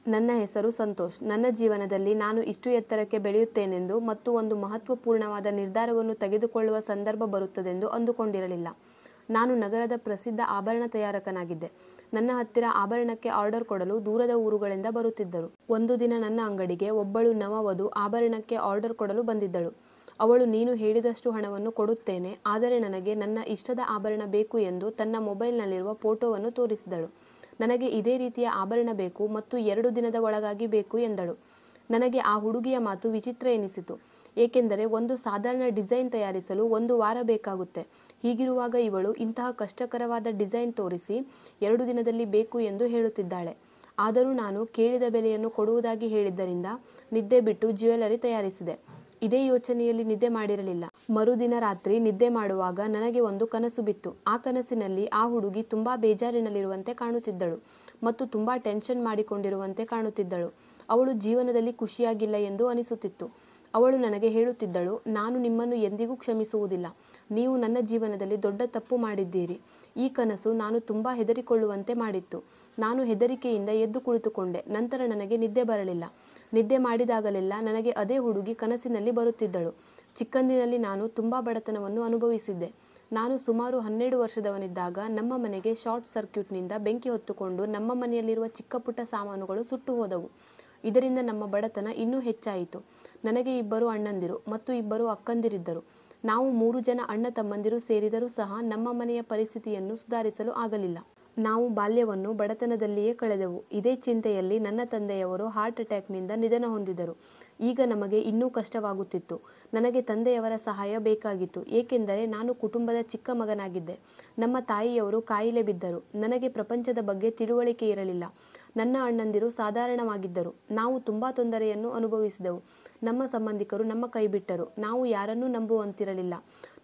ನನ್ನ ಹೆಸರು ಸಂತೋಷ್. ನನ್ನ ಜೀವನದಲ್ಲಿ ನಾನು ಇಷ್ಟು ಎತ್ತರಕ್ಕೆ ಬೆಳೆಯುತ್ತೇನೆಂದು ಮತ್ತು ಒಂದು ಮಹತ್ವಪೂರ್ಣವಾದ ನಿರ್ಧಾರವನ್ನು ತೆಗೆದುಕೊಳ್ಳುವ ಸಂದರ್ಭ ಬರುತ್ತದೆಂದು ಅಂದುಕೊಂಡಿರಲಿಲ್ಲ. ನಾನು ನಗರದ ಪ್ರಸಿದ್ಧ ಆಭರಣ ತಯಾರಕನಾಗಿದ್ದೆ. ನನ್ನ ಹತ್ತಿರ ಆಭರಣಕ್ಕೆ ಆರ್ಡರ್ ಕೊಡಲು ದೂರದ ಊರುಗಳಿಂದ ಬರುತ್ತಿದ್ದರು. ಒಂದು ದಿನ ನನ್ನ ಅಂಗಡಿಗೆ ಒಬ್ಬಳು ನವವಧು ಆಭರಣಕ್ಕೆ ಆರ್ಡರ್ ಕೊಡಲು ಬಂದಿದ್ದಳು. ಅವಳು, ನೀನು ಹೇಳಿದಷ್ಟು ಹಣವನ್ನು ಕೊಡುತ್ತೇನೆ, ಆದರೆ ನನಗೆ ನನ್ನ ಇಷ್ಟದ ಆಭರಣ ಬೇಕು ಎಂದು ತನ್ನ ಮೊಬೈಲ್ನಲ್ಲಿರುವ ಫೋಟೋವನ್ನು ತೋರಿಸಿದಳು. ನನಗೆ ಇದೇ ರೀತಿಯ ಆಭರಣ ಬೇಕು ಮತ್ತು 2 ದಿನದ ಒಳಗಾಗಿ ಬೇಕು ಎಂದಳು. ನನಗೆ ಆ ಹುಡುಗಿಯ ಮಾತು ವಿಚಿತ್ರ ಎನಿಸಿತು, ಏಕೆಂದರೆ ಒಂದು ಸಾಧಾರಣ ಡಿಸೈನ್ ತಯಾರಿಸಲು 1 ವಾರ ಬೇಕಾಗುತ್ತೆ. ಹೀಗಿರುವಾಗ ಇವಳು ಇಂತಹ ಕಷ್ಟಕರವಾದ ಡಿಸೈನ್ ತೋರಿಸಿ 2 ದಿನದಲ್ಲಿ ಬೇಕು ಎಂದು ಹೇಳುತ್ತಿದ್ದಾಳೆ. ಆದರೂ ನಾನು ಕೇಳಿದ ಬೆಲೆಯನ್ನು ಕೊಡುವುದಾಗಿ ಹೇಳಿದ್ದರಿಂದ ನಿದ್ದೆ ಬಿಟ್ಟು ಜ್ಯುವೆಲರಿ ತಯಾರಿಸಿದೆ. ಇದೇ ಯೋಚನೆಯಲ್ಲಿ ನಿದ್ದೆ ಮಾಡಿರಲಿಲ್ಲ. ಮರುದಿನ ರಾತ್ರಿ ನಿದ್ದೆ ಮಾಡುವಾಗ ನನಗೆ ಒಂದು ಕನಸು ಬಿತ್ತು. ಆ ಕನಸಿನಲ್ಲಿ ಆ ಹುಡುಗಿ ತುಂಬಾ ಬೇಜಾರಿನಲ್ಲಿರುವಂತೆ ಕಾಣುತ್ತಿದ್ದಳು ಮತ್ತು ತುಂಬಾ ಟೆನ್ಷನ್ ಮಾಡಿಕೊಂಡಿರುವಂತೆ ಕಾಣುತ್ತಿದ್ದಳು. ಅವಳು ಜೀವನದಲ್ಲಿ ಖುಷಿಯಾಗಿಲ್ಲ ಎಂದು ಅನಿಸುತ್ತಿತ್ತು. ಅವಳು ನನಗೆ ಹೇಳುತ್ತಿದ್ದಳು, ನಾನು ನಿಮ್ಮನ್ನು ಎಂದಿಗೂ ಕ್ಷಮಿಸುವುದಿಲ್ಲ. ನೀವು ನನ್ನ ಜೀವನದಲ್ಲಿ ದೊಡ್ಡ ತಪ್ಪು ಮಾಡಿದ್ದೀರಿ. ಈ ಕನಸು ನಾನು ತುಂಬಾ ಹೆದರಿಕೊಳ್ಳುವಂತೆ ಮಾಡಿತ್ತು. ನಾನು ಹೆದರಿಕೆಯಿಂದ ಎದ್ದು ಕುಳಿತುಕೊಂಡೆ. ನಂತರ ನನಗೆ ನಿದ್ದೆ ಬರಲಿಲ್ಲ. ನಿದ್ದೆ ಮಾಡಿದಾಗಲೆಲ್ಲ ನನಗೆ ಅದೇ ಹುಡುಗಿ ಕನಸಿನಲ್ಲಿ ಬರುತ್ತಿದ್ದಳು. ಚಿಕ್ಕಂದಿನಲ್ಲಿ ನಾನು ತುಂಬಾ ಬಡತನವನ್ನು ಅನುಭವಿಸಿದ್ದೆ. ನಾನು ಸುಮಾರು 12 ವರ್ಷದವನಿದ್ದಾಗ ನಮ್ಮ ಮನೆಗೆ ಶಾರ್ಟ್ ಸರ್ಕ್ಯೂಟ್ನಿಂದ ಬೆಂಕಿ ಹೊತ್ತುಕೊಂಡು ನಮ್ಮ ಮನೆಯಲ್ಲಿರುವ ಚಿಕ್ಕ ಪುಟ್ಟ ಸಾಮಾನುಗಳು ಸುಟ್ಟು ಹೋದವು. ಇದರಿಂದ ನಮ್ಮ ಬಡತನ ಇನ್ನೂ ಹೆಚ್ಚಾಯಿತು. ನನಗೆ 2 ಅಣ್ಣಂದಿರು ಮತ್ತು 2 ಅಕ್ಕಂದಿರಿದ್ದರು. ನಾವು 3 ಜನ ಅಣ್ಣ ತಮ್ಮಂದಿರು ಸೇರಿದರೂ ಸಹ ನಮ್ಮ ಮನೆಯ ಪರಿಸ್ಥಿತಿಯನ್ನು ಸುಧಾರಿಸಲು ಆಗಲಿಲ್ಲ. ನಾವು ಬಾಲ್ಯವನ್ನು ಬಡತನದಲ್ಲಿಯೇ ಕಳೆದೆವು. ಇದೇ ಚಿಂತೆಯಲ್ಲಿ ನನ್ನ ತಂದೆಯವರು ಹಾರ್ಟ್ ಅಟ್ಯಾಕ್ನಿಂದ ನಿಧನ ಹೊಂದಿದರು. ಈಗ ನಮಗೆ ಇನ್ನೂ ಕಷ್ಟವಾಗುತ್ತಿತ್ತು. ನನಗೆ ತಂದೆಯವರ ಸಹಾಯ ಬೇಕಾಗಿತ್ತು, ಏಕೆಂದರೆ ನಾನು ಕುಟುಂಬದ ಚಿಕ್ಕ ಮಗನಾಗಿದ್ದೆ. ನಮ್ಮ ತಾಯಿಯವರು ಕಾಯಿಲೆ ಬಿದ್ದರು. ನನಗೆ ಪ್ರಪಂಚದ ಬಗ್ಗೆ ತಿಳುವಳಿಕೆ ಇರಲಿಲ್ಲ. ನನ್ನ ಅಣ್ಣಂದಿರು ಸಾಧಾರಣವಾಗಿದ್ದರು. ನಾವು ತುಂಬಾ ತೊಂದರೆಯನ್ನು ಅನುಭವಿಸಿದೆವು. ನಮ್ಮ ಸಂಬಂಧಿಕರು ನಮ್ಮ ಕೈಬಿಟ್ಟರು. ನಾವು ಯಾರನ್ನೂ ನಂಬುವಂತಿರಲಿಲ್ಲ.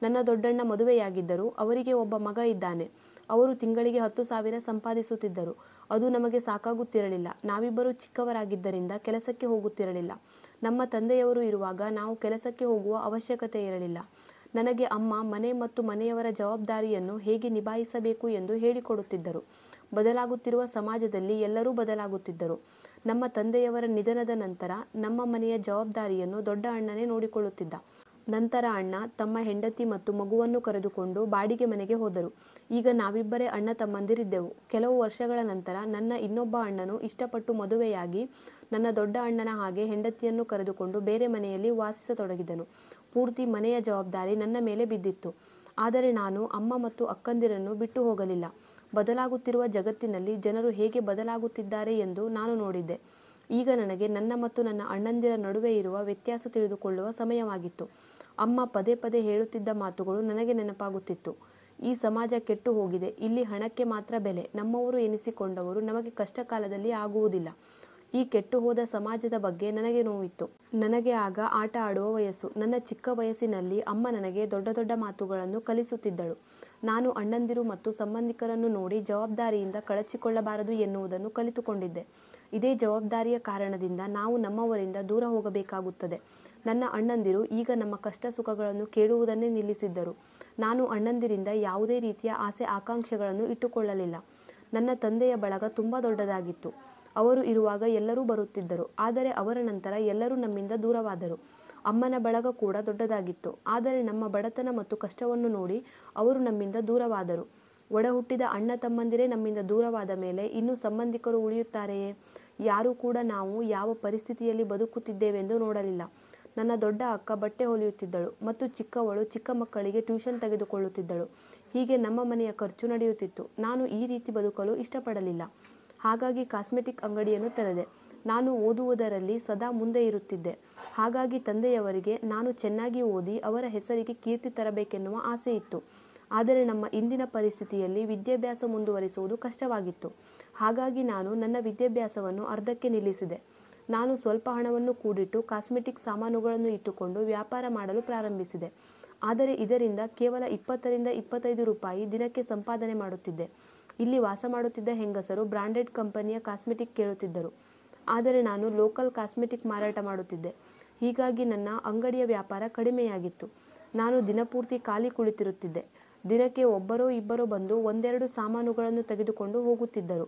ನನ್ನ ದೊಡ್ಡಣ್ಣ ಮದುವೆಯಾಗಿದ್ದರು. ಅವರಿಗೆ ಒಬ್ಬ ಮಗ ಇದ್ದಾನೆ. ಅವರು ತಿಂಗಳಿಗೆ 10,000 ಸಂಪಾದಿಸುತ್ತಿದ್ದರು. ಅದು ನಮಗೆ ಸಾಕಾಗುತ್ತಿರಲಿಲ್ಲ. ನಾವಿಬ್ಬರು ಚಿಕ್ಕವರಾಗಿದ್ದರಿಂದ ಕೆಲಸಕ್ಕೆ ಹೋಗುತ್ತಿರಲಿಲ್ಲ. ನಮ್ಮ ತಂದೆಯವರು ಇರುವಾಗ ನಾವು ಕೆಲಸಕ್ಕೆ ಹೋಗುವ ಅವಶ್ಯಕತೆ ಇರಲಿಲ್ಲ. ನನಗೆ ಅಮ್ಮ ಮನೆ ಮತ್ತು ಮನೆಯವರ ಜವಾಬ್ದಾರಿಯನ್ನು ಹೇಗೆ ನಿಭಾಯಿಸಬೇಕು ಎಂದು ಹೇಳಿಕೊಡುತ್ತಿದ್ದರು. ಬದಲಾಗುತ್ತಿರುವ ಸಮಾಜದಲ್ಲಿ ಎಲ್ಲರೂ ಬದಲಾಗುತ್ತಿದ್ದರು. ನಮ್ಮ ತಂದೆಯವರ ನಿಧನದ ನಂತರ ನಮ್ಮ ಮನೆಯ ಜವಾಬ್ದಾರಿಯನ್ನು ದೊಡ್ಡ ಅಣ್ಣನೇ ನೋಡಿಕೊಳ್ಳುತ್ತಿದ್ದ. ನಂತರ ಅಣ್ಣ ತಮ್ಮ ಹೆಂಡತಿ ಮತ್ತು ಮಗುವನ್ನು ಕರೆದುಕೊಂಡು ಬಾಡಿಗೆ ಮನೆಗೆ ಹೋದರು. ಈಗ ನಾವಿಬ್ಬರೇ ಅಣ್ಣ ತಮ್ಮಂದಿರಿದ್ದೆವು. ಕೆಲವು ವರ್ಷಗಳ ನಂತರ ನನ್ನ ಇನ್ನೊಬ್ಬ ಅಣ್ಣನು ಇಷ್ಟಪಟ್ಟು ಮದುವೆಯಾಗಿ ನನ್ನ ದೊಡ್ಡ ಅಣ್ಣನ ಹಾಗೆ ಹೆಂಡತಿಯನ್ನು ಕರೆದುಕೊಂಡು ಬೇರೆ ಮನೆಯಲ್ಲಿ ವಾಸಿಸತೊಡಗಿದನು. ಪೂರ್ತಿ ಮನೆಯ ಜವಾಬ್ದಾರಿ ನನ್ನ ಮೇಲೆ ಬಿದ್ದಿತ್ತು. ಆದರೆ ನಾನು ಅಮ್ಮ ಮತ್ತು ಅಕ್ಕಂದಿರನ್ನು ಬಿಟ್ಟು ಹೋಗಲಿಲ್ಲ. ಬದಲಾಗುತ್ತಿರುವ ಜಗತ್ತಿನಲ್ಲಿ ಜನರು ಹೇಗೆ ಬದಲಾಗುತ್ತಿದ್ದಾರೆ ಎಂದು ನಾನು ನೋಡಿದ್ದೆ. ಈಗ ನನಗೆ ನನ್ನ ಮತ್ತು ನನ್ನ ಅಣ್ಣಂದಿರ ನಡುವೆ ಇರುವ ವ್ಯತ್ಯಾಸ ತಿಳಿದುಕೊಳ್ಳುವ ಸಮಯವಾಗಿತ್ತು. ಅಮ್ಮ ಪದೇ ಪದೇ ಹೇಳುತ್ತಿದ್ದ ಮಾತುಗಳು ನನಗೆ ನೆನಪಾಗುತ್ತಿತ್ತು. ಈ ಸಮಾಜ ಕೆಟ್ಟು ಹೋಗಿದೆ. ಇಲ್ಲಿ ಹಣಕ್ಕೆ ಮಾತ್ರ ಬೆಲೆ. ನಮ್ಮವರು ಎನಿಸಿಕೊಂಡವರು ನಮಗೆ ಕಷ್ಟ ಕಾಲದಲ್ಲಿ ಆಗುವುದಿಲ್ಲ. ಈ ಕೆಟ್ಟು ಹೋದ ಸಮಾಜದ ಬಗ್ಗೆ ನನಗೆ ನೋವಿತ್ತು. ನನಗೆ ಆಗ ಆಟ ಆಡುವ ವಯಸ್ಸು. ನನ್ನ ಚಿಕ್ಕ ವಯಸ್ಸಿನಲ್ಲಿ ಅಮ್ಮ ನನಗೆ ದೊಡ್ಡ ದೊಡ್ಡ ಮಾತುಗಳನ್ನು ಕಲಿಸುತ್ತಿದ್ದಳು. ನಾನು ಅಣ್ಣಂದಿರು ಮತ್ತು ಸಂಬಂಧಿಕರನ್ನು ನೋಡಿ ಜವಾಬ್ದಾರಿಯಿಂದ ಕಳಚಿಕೊಳ್ಳಬಾರದು ಎನ್ನುವುದನ್ನು ಕಲಿತುಕೊಂಡಿದ್ದೆ. ಇದೇ ಜವಾಬ್ದಾರಿಯ ಕಾರಣದಿಂದ ನಾವು ನಮ್ಮವರಿಂದ ದೂರ ಹೋಗಬೇಕಾಗುತ್ತದೆ. ನನ್ನ ಅಣ್ಣಂದಿರು ಈಗ ನಮ್ಮ ಕಷ್ಟ ಸುಖಗಳನ್ನು ಕೇಳುವುದನ್ನೇ ನಿಲ್ಲಿಸಿದ್ದರು. ನಾನು ಅಣ್ಣಂದಿರಿಂದ ಯಾವುದೇ ರೀತಿಯ ಆಸೆ ಆಕಾಂಕ್ಷೆಗಳನ್ನು ಇಟ್ಟುಕೊಳ್ಳಲಿಲ್ಲ. ನನ್ನ ತಂದೆಯ ಬಳಗ ತುಂಬ ದೊಡ್ಡದಾಗಿತ್ತು. ಅವರು ಇರುವಾಗ ಎಲ್ಲರೂ ಬರುತ್ತಿದ್ದರು. ಆದರೆ ಅವರ ನಂತರ ಎಲ್ಲರೂ ನಮ್ಮಿಂದ ದೂರವಾದರು. ಅಮ್ಮನ ಬಳಗ ಕೂಡ ದೊಡ್ಡದಾಗಿತ್ತು. ಆದರೆ ನಮ್ಮ ಬಡತನ ಮತ್ತು ಕಷ್ಟವನ್ನು ನೋಡಿ ಅವರು ನಮ್ಮಿಂದ ದೂರವಾದರು. ಒಡ ಹುಟ್ಟಿದ ಅಣ್ಣ ತಮ್ಮಂದಿರೇ ನಮ್ಮಿಂದ ದೂರವಾದ ಮೇಲೆ ಇನ್ನು ಸಂಬಂಧಿಕರು ಉಳಿಯುತ್ತಾರೆಯೇ? ಯಾರೂ ಕೂಡ ನಾವು ಯಾವ ಪರಿಸ್ಥಿತಿಯಲ್ಲಿ ಬದುಕುತ್ತಿದ್ದೇವೆಂದು ನೋಡಲಿಲ್ಲ. ನನ್ನ ದೊಡ್ಡ ಅಕ್ಕ ಬಟ್ಟೆ ಹೊಲಿಯುತ್ತಿದ್ದಳು ಮತ್ತು ಚಿಕ್ಕವಳು ಚಿಕ್ಕ ಮಕ್ಕಳಿಗೆ ಟ್ಯೂಷನ್ ತೆಗೆದುಕೊಳ್ಳುತ್ತಿದ್ದಳು. ಹೀಗೆ ನಮ್ಮ ಮನೆಯ ಖರ್ಚು ನಡೆಯುತ್ತಿತ್ತು. ನಾನು ಈ ರೀತಿ ಬದುಕಲು ಇಷ್ಟಪಡಲಿಲ್ಲ. ಹಾಗಾಗಿ ಕಾಸ್ಮೆಟಿಕ್ ಅಂಗಡಿಯನ್ನು ತೆರೆದೆ. ನಾನು ಓದುವುದರಲ್ಲಿ ಸದಾ ಮುಂದೆ ಇರುತ್ತಿದ್ದೆ. ಹಾಗಾಗಿ ತಂದೆಯವರಿಗೆ ನಾನು ಚೆನ್ನಾಗಿ ಓದಿ ಅವರ ಹೆಸರಿಗೆ ಕೀರ್ತಿ ತರಬೇಕೆನ್ನುವ ಆಸೆ ಇತ್ತು. ಆದರೆ ನಮ್ಮ ಇಂದಿನ ಪರಿಸ್ಥಿತಿಯಲ್ಲಿ ವಿದ್ಯಾಭ್ಯಾಸ ಮುಂದುವರಿಸುವುದು ಕಷ್ಟವಾಗಿತ್ತು. ಹಾಗಾಗಿ ನಾನು ನನ್ನ ವಿದ್ಯಾಭ್ಯಾಸವನ್ನು ಅರ್ಧಕ್ಕೆ ನಿಲ್ಲಿಸಿದೆ. ನಾನು ಸ್ವಲ್ಪ ಹಣವನ್ನು ಕೂಡಿಟ್ಟು ಕಾಸ್ಮೆಟಿಕ್ ಸಾಮಾನುಗಳನ್ನು ಇಟ್ಟುಕೊಂಡು ವ್ಯಾಪಾರ ಮಾಡಲು ಪ್ರಾರಂಭಿಸಿದೆ. ಆದರೆ ಇದರಿಂದ ಕೇವಲ 20 ರಿಂದ 25 ರೂಪಾಯಿ ದಿನಕ್ಕೆ ಸಂಪಾದನೆ ಮಾಡುತ್ತಿದ್ದೆ. ಇಲ್ಲಿ ವಾಸ ಮಾಡುತ್ತಿದ್ದ ಹೆಂಗಸರು ಬ್ರಾಂಡೆಡ್ ಕಂಪನಿಯ ಕಾಸ್ಮೆಟಿಕ್ ಕೇಳುತ್ತಿದ್ದರು. ಆದರೆ ನಾನು ಲೋಕಲ್ ಕಾಸ್ಮೆಟಿಕ್ ಮಾರಾಟ ಮಾಡುತ್ತಿದ್ದೆ. ಹೀಗಾಗಿ ನನ್ನ ಅಂಗಡಿಯ ವ್ಯಾಪಾರ ಕಡಿಮೆಯಾಗಿತ್ತು. ನಾನು ದಿನಪೂರ್ತಿ ಖಾಲಿ ಕುಳಿತಿರುತ್ತಿದ್ದೆ. ದಿನಕ್ಕೆ ಒಬ್ಬರೋ ಇಬ್ಬರೋ ಬಂದು ಒಂದೆರಡು ಸಾಮಾನುಗಳನ್ನು ತೆಗೆದುಕೊಂಡು ಹೋಗುತ್ತಿದ್ದರು.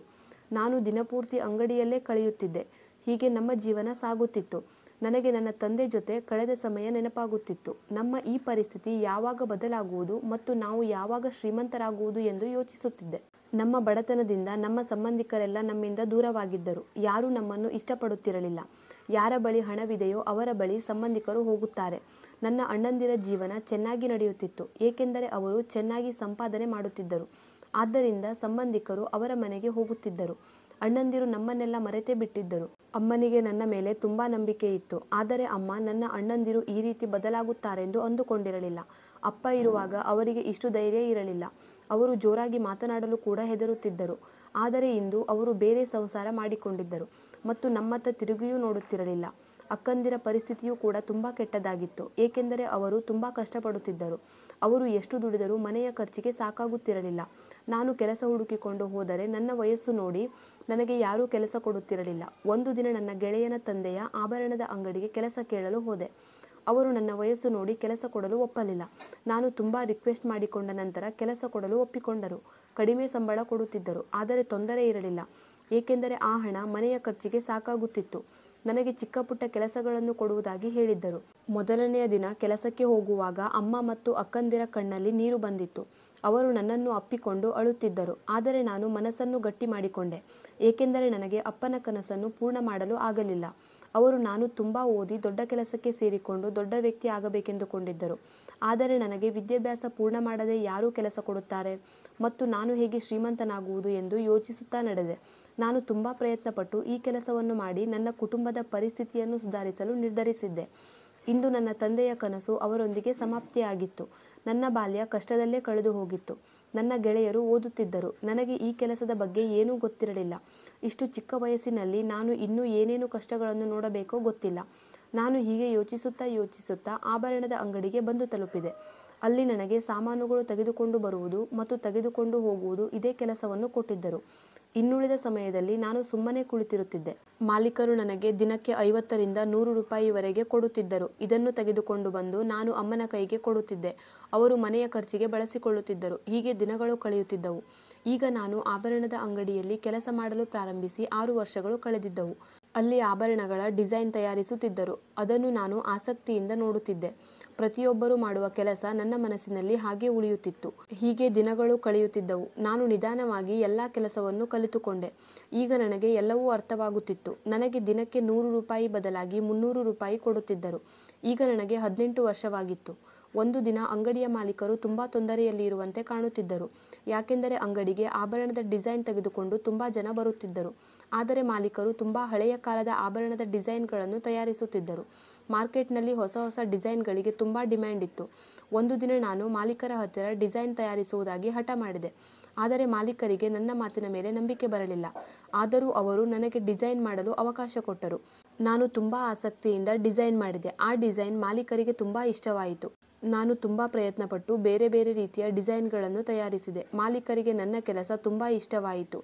ನಾನು ದಿನಪೂರ್ತಿ ಅಂಗಡಿಯಲ್ಲೇ ಕಳೆಯುತ್ತಿದ್ದೆ. ಹೀಗೆ ನಮ್ಮ ಜೀವನ ಸಾಗುತ್ತಿತ್ತು. ನನಗೆ ನನ್ನ ತಂದೆ ಜೊತೆ ಕಳೆದ ಸಮಯ ನೆನಪಾಗುತ್ತಿತ್ತು. ನಮ್ಮ ಈ ಪರಿಸ್ಥಿತಿ ಯಾವಾಗ ಬದಲಾಗುವುದು ಮತ್ತು ನಾವು ಯಾವಾಗ ಶ್ರೀಮಂತರಾಗುವುದು ಎಂದು ಯೋಚಿಸುತ್ತಿದ್ದೆ. ನಮ್ಮ ಬಡತನದಿಂದ ನಮ್ಮ ಸಂಬಂಧಿಕರೆಲ್ಲ ನಮ್ಮಿಂದ ದೂರವಾಗಿದ್ದರು. ಯಾರೂ ನಮ್ಮನ್ನು ಇಷ್ಟಪಡುತ್ತಿರಲಿಲ್ಲ. ಯಾರ ಬಳಿ ಹಣವಿದೆಯೋ ಅವರ ಬಳಿ ಸಂಬಂಧಿಕರು ಹೋಗುತ್ತಾರೆ. ನನ್ನ ಅಣ್ಣಂದಿರ ಜೀವನ ಚೆನ್ನಾಗಿ ನಡೆಯುತ್ತಿತ್ತು, ಏಕೆಂದರೆ ಅವರು ಚೆನ್ನಾಗಿ ಸಂಪಾದನೆ ಮಾಡುತ್ತಿದ್ದರು. ಆದ್ದರಿಂದ ಸಂಬಂಧಿಕರು ಅವರ ಮನೆಗೆ ಹೋಗುತ್ತಿದ್ದರು. ಅಣ್ಣಂದಿರು ನಮ್ಮನ್ನೆಲ್ಲ ಮರೆತೇ ಬಿಟ್ಟಿದ್ದರು. ಅಮ್ಮನಿಗೆ ನನ್ನ ಮೇಲೆ ತುಂಬ ನಂಬಿಕೆ ಇತ್ತು. ಆದರೆ ಅಮ್ಮ ನನ್ನ ಅಣ್ಣಂದಿರು ಈ ರೀತಿ ಬದಲಾಗುತ್ತಾರೆಂದು ಅಂದುಕೊಂಡಿರಲಿಲ್ಲ. ಅಪ್ಪ ಇರುವಾಗ ಅವರಿಗೆ ಇಷ್ಟು ಧೈರ್ಯ ಇರಲಿಲ್ಲ. ಅವರು ಜೋರಾಗಿ ಮಾತನಾಡಲು ಕೂಡ ಹೆದರುತ್ತಿದ್ದರು. ಆದರೆ ಇಂದು ಅವರು ಬೇರೆ ಸಂಸಾರ ಮಾಡಿಕೊಂಡಿದ್ದರು ಮತ್ತು ನಮ್ಮತ್ತ ತಿರುಗಿಯೂ ನೋಡುತ್ತಿರಲಿಲ್ಲ. ಅಕ್ಕಂದಿರ ಪರಿಸ್ಥಿತಿಯೂ ಕೂಡ ತುಂಬ ಕೆಟ್ಟದಾಗಿತ್ತು, ಏಕೆಂದರೆ ಅವರು ತುಂಬ ಕಷ್ಟಪಡುತ್ತಿದ್ದರು. ಅವರು ಎಷ್ಟು ದುಡಿದರೂ ಮನೆಯ ಖರ್ಚಿಗೆ ಸಾಕಾಗುತ್ತಿರಲಿಲ್ಲ. ನಾನು ಕೆಲಸ ಹುಡುಕಿಕೊಂಡು ಹೋದರೆ ನನ್ನ ವಯಸ್ಸು ನೋಡಿ ನನಗೆ ಯಾರೂ ಕೆಲಸ ಕೊಡುತ್ತಿರಲಿಲ್ಲ. ಒಂದು ದಿನ ನನ್ನ ಗೆಳೆಯನ ತಂದೆಯ ಆಭರಣದ ಅಂಗಡಿಗೆ ಕೆಲಸ ಕೇಳಲು ಹೋದೆ. ಅವರು ನನ್ನ ವಯಸ್ಸು ನೋಡಿ ಕೆಲಸ ಕೊಡಲು ಒಪ್ಪಲಿಲ್ಲ. ನಾನು ತುಂಬ ರಿಕ್ವೆಸ್ಟ್ ಮಾಡಿಕೊಂಡ ನಂತರ ಕೆಲಸ ಕೊಡಲು ಒಪ್ಪಿಕೊಂಡರು. ಕಡಿಮೆ ಸಂಬಳ ಕೊಡುತ್ತಿದ್ದರು, ಆದರೆ ತೊಂದರೆ ಇರಲಿಲ್ಲ, ಏಕೆಂದರೆ ಆ ಹಣ ಮನೆಯ ಖರ್ಚಿಗೆ ಸಾಕಾಗುತ್ತಿತ್ತು. ನನಗೆ ಚಿಕ್ಕ ಪುಟ್ಟ ಕೆಲಸಗಳನ್ನು ಕೊಡುವುದಾಗಿ ಹೇಳಿದ್ದರು. ಮೊದಲನೆಯ ದಿನ ಕೆಲಸಕ್ಕೆ ಹೋಗುವಾಗ ಅಮ್ಮ ಮತ್ತು ಅಕ್ಕಂದಿರ ಕಣ್ಣಲ್ಲಿ ನೀರು ಬಂದಿತ್ತು. ಅವರು ನನ್ನನ್ನು ಅಪ್ಪಿಕೊಂಡು ಅಳುತ್ತಿದ್ದರು. ಆದರೆ ನಾನು ಮನಸ್ಸನ್ನು ಗಟ್ಟಿ ಮಾಡಿಕೊಂಡೆ, ಏಕೆಂದರೆ ನನಗೆ ಅಪ್ಪನ ಕನಸನ್ನು ಪೂರ್ಣ ಮಾಡಲು ಆಗಲಿಲ್ಲ. ಅವರು ನಾನು ತುಂಬ ಓದಿ ದೊಡ್ಡ ಕೆಲಸಕ್ಕೆ ಸೇರಿಕೊಂಡು ದೊಡ್ಡ ವ್ಯಕ್ತಿ ಆಗಬೇಕೆಂದುಕೊಂಡಿದ್ದರು. ಆದರೆ ನನಗೆ ವಿದ್ಯಾಭ್ಯಾಸ ಪೂರ್ಣ ಮಾಡದೆ ಯಾರೂ ಕೆಲಸ ಕೊಡುತ್ತಾರೆ ಮತ್ತು ನಾನು ಹೇಗೆ ಶ್ರೀಮಂತನಾಗುವುದು ಎಂದು ಯೋಚಿಸುತ್ತಾ ನಡೆದೆ. ನಾನು ತುಂಬ ಪ್ರಯತ್ನಪಟ್ಟು ಈ ಕೆಲಸವನ್ನು ಮಾಡಿ ನನ್ನ ಕುಟುಂಬದ ಪರಿಸ್ಥಿತಿಯನ್ನು ಸುಧಾರಿಸಲು ನಿರ್ಧರಿಸಿದ್ದೆ. ಇಂದು ನನ್ನ ತಂದೆಯ ಕನಸು ಅವರೊಂದಿಗೆ ಸಮಾಪ್ತಿಯಾಗಿತ್ತು. ನನ್ನ ಬಾಲ್ಯ ಕಷ್ಟದಲ್ಲೇ ಕಳೆದು ಹೋಗಿತ್ತು. ನನ್ನ ಗೆಳೆಯರು ಓದುತ್ತಿದ್ದರು. ನನಗೆ ಈ ಕೆಲಸದ ಬಗ್ಗೆ ಏನೂ ಗೊತ್ತಿರಲಿಲ್ಲ. ಇಷ್ಟು ಚಿಕ್ಕ ವಯಸ್ಸಿನಲ್ಲಿ ನಾನು ಇನ್ನೂ ಏನೇನು ಕಷ್ಟಗಳನ್ನು ನೋಡಬೇಕೋ ಗೊತ್ತಿಲ್ಲ. ನಾನು ಹೀಗೆ ಯೋಚಿಸುತ್ತಾ ಆಭರಣದ ಅಂಗಡಿಗೆ ಬಂದು ತಲುಪಿದೆ. ಅಲ್ಲಿ ನನಗೆ ಸಾಮಾನುಗಳು ತೆಗೆದುಕೊಂಡು ಬರುವುದು ಮತ್ತು ತೆಗೆದುಕೊಂಡು ಹೋಗುವುದು ಇದೇ ಕೆಲಸವನ್ನು ಕೊಟ್ಟಿದ್ದರು. ಇನ್ನುಳಿದ ಸಮಯದಲ್ಲಿ ನಾನು ಸುಮ್ಮನೆ ಕುಳಿತಿರುತ್ತಿದ್ದೆ. ಮಾಲೀಕರು ನನಗೆ ದಿನಕ್ಕೆ 50ರಿಂದ 100 ರೂಪಾಯಿವರೆಗೆ ಕೊಡುತ್ತಿದ್ದರು. ಇದನ್ನು ತೆಗೆದುಕೊಂಡು ಬಂದು ನಾನು ಅಮ್ಮನ ಕೈಗೆ ಕೊಡುತ್ತಿದ್ದೆ. ಅವರು ಮನೆಯ ಖರ್ಚಿಗೆ ಬಳಸಿಕೊಳ್ಳುತ್ತಿದ್ದರು. ಹೀಗೆ ದಿನಗಳು ಕಳೆಯುತ್ತಿದ್ದವು. ಈಗ ನಾನು ಆಭರಣದ ಅಂಗಡಿಯಲ್ಲಿ ಕೆಲಸ ಮಾಡಲು ಪ್ರಾರಂಭಿಸಿ 6 ವರ್ಷಗಳು ಕಳೆದಿದ್ದವು. ಅಲ್ಲಿ ಆಭರಣಗಳ ಡಿಸೈನ್ ತಯಾರಿಸುತ್ತಿದ್ದರು. ಅದನ್ನು ನಾನು ಆಸಕ್ತಿಯಿಂದ ನೋಡುತ್ತಿದ್ದೆ. ಪ್ರತಿಯೊಬ್ಬರು ಮಾಡುವ ಕೆಲಸ ನನ್ನ ಮನಸ್ಸಿನಲ್ಲಿ ಹಾಗೆ ಉಳಿಯುತ್ತಿತ್ತು. ಹೀಗೆ ದಿನಗಳು ಕಳೆಯುತ್ತಿದ್ದವು. ನಾನು ನಿಧಾನವಾಗಿ ಎಲ್ಲ ಕೆಲಸವನ್ನು ಕಲಿತುಕೊಂಡೆ. ಈಗ ನನಗೆ ಎಲ್ಲವೂ ಅರ್ಥವಾಗುತ್ತಿತ್ತು. ನನಗೆ ದಿನಕ್ಕೆ 100 ರೂಪಾಯಿ ಬದಲಾಗಿ 300 ರೂಪಾಯಿ ಕೊಡುತ್ತಿದ್ದರು. ಈಗ ನನಗೆ 18 ವರ್ಷವಾಗಿತ್ತು. ಒಂದು ದಿನ ಅಂಗಡಿಯ ಮಾಲೀಕರು ತುಂಬ ತೊಂದರೆಯಲ್ಲಿ ಇರುವಂತೆ ಕಾಣುತ್ತಿದ್ದರು, ಯಾಕೆಂದರೆ ಅಂಗಡಿಗೆ ಆಭರಣದ ಡಿಸೈನ್ ತೆಗೆದುಕೊಂಡು ತುಂಬ ಜನ ಬರುತ್ತಿದ್ದರು. ಆದರೆ ಮಾಲೀಕರು ತುಂಬ ಹಳೆಯ ಕಾಲದ ಆಭರಣದ ಡಿಸೈನ್ಗಳನ್ನು ತಯಾರಿಸುತ್ತಿದ್ದರು. ಮಾರ್ಕೆಟ್ನಲ್ಲಿ ಹೊಸ ಹೊಸ ಡಿಸೈನ್ಗಳಿಗೆ ತುಂಬ ಡಿಮ್ಯಾಂಡ್ ಇತ್ತು. ಒಂದು ದಿನ ನಾನು ಮಾಲೀಕರ ಹತ್ತಿರ ಡಿಸೈನ್ ತಯಾರಿಸುವುದಾಗಿ ಹಠ ಮಾಡಿದೆ. ಆದರೆ ಮಾಲೀಕರಿಗೆ ನನ್ನ ಮಾತಿನ ಮೇಲೆ ನಂಬಿಕೆ ಬರಲಿಲ್ಲ. ಆದರೂ ಅವರು ನನಗೆ ಡಿಸೈನ್ ಮಾಡಲು ಅವಕಾಶ ಕೊಟ್ಟರು. ನಾನು ತುಂಬ ಆಸಕ್ತಿಯಿಂದ ಡಿಸೈನ್ ಮಾಡಿದೆ. ಆ ಡಿಸೈನ್ ಮಾಲೀಕರಿಗೆ ತುಂಬ ಇಷ್ಟವಾಯಿತು. ನಾನು ತುಂಬ ಪ್ರಯತ್ನಪಟ್ಟು ಬೇರೆ ಬೇರೆ ರೀತಿಯ ಡಿಸೈನ್ಗಳನ್ನು ತಯಾರಿಸಿದೆ. ಮಾಲೀಕರಿಗೆ ನನ್ನ ಕೆಲಸ ತುಂಬ ಇಷ್ಟವಾಯಿತು.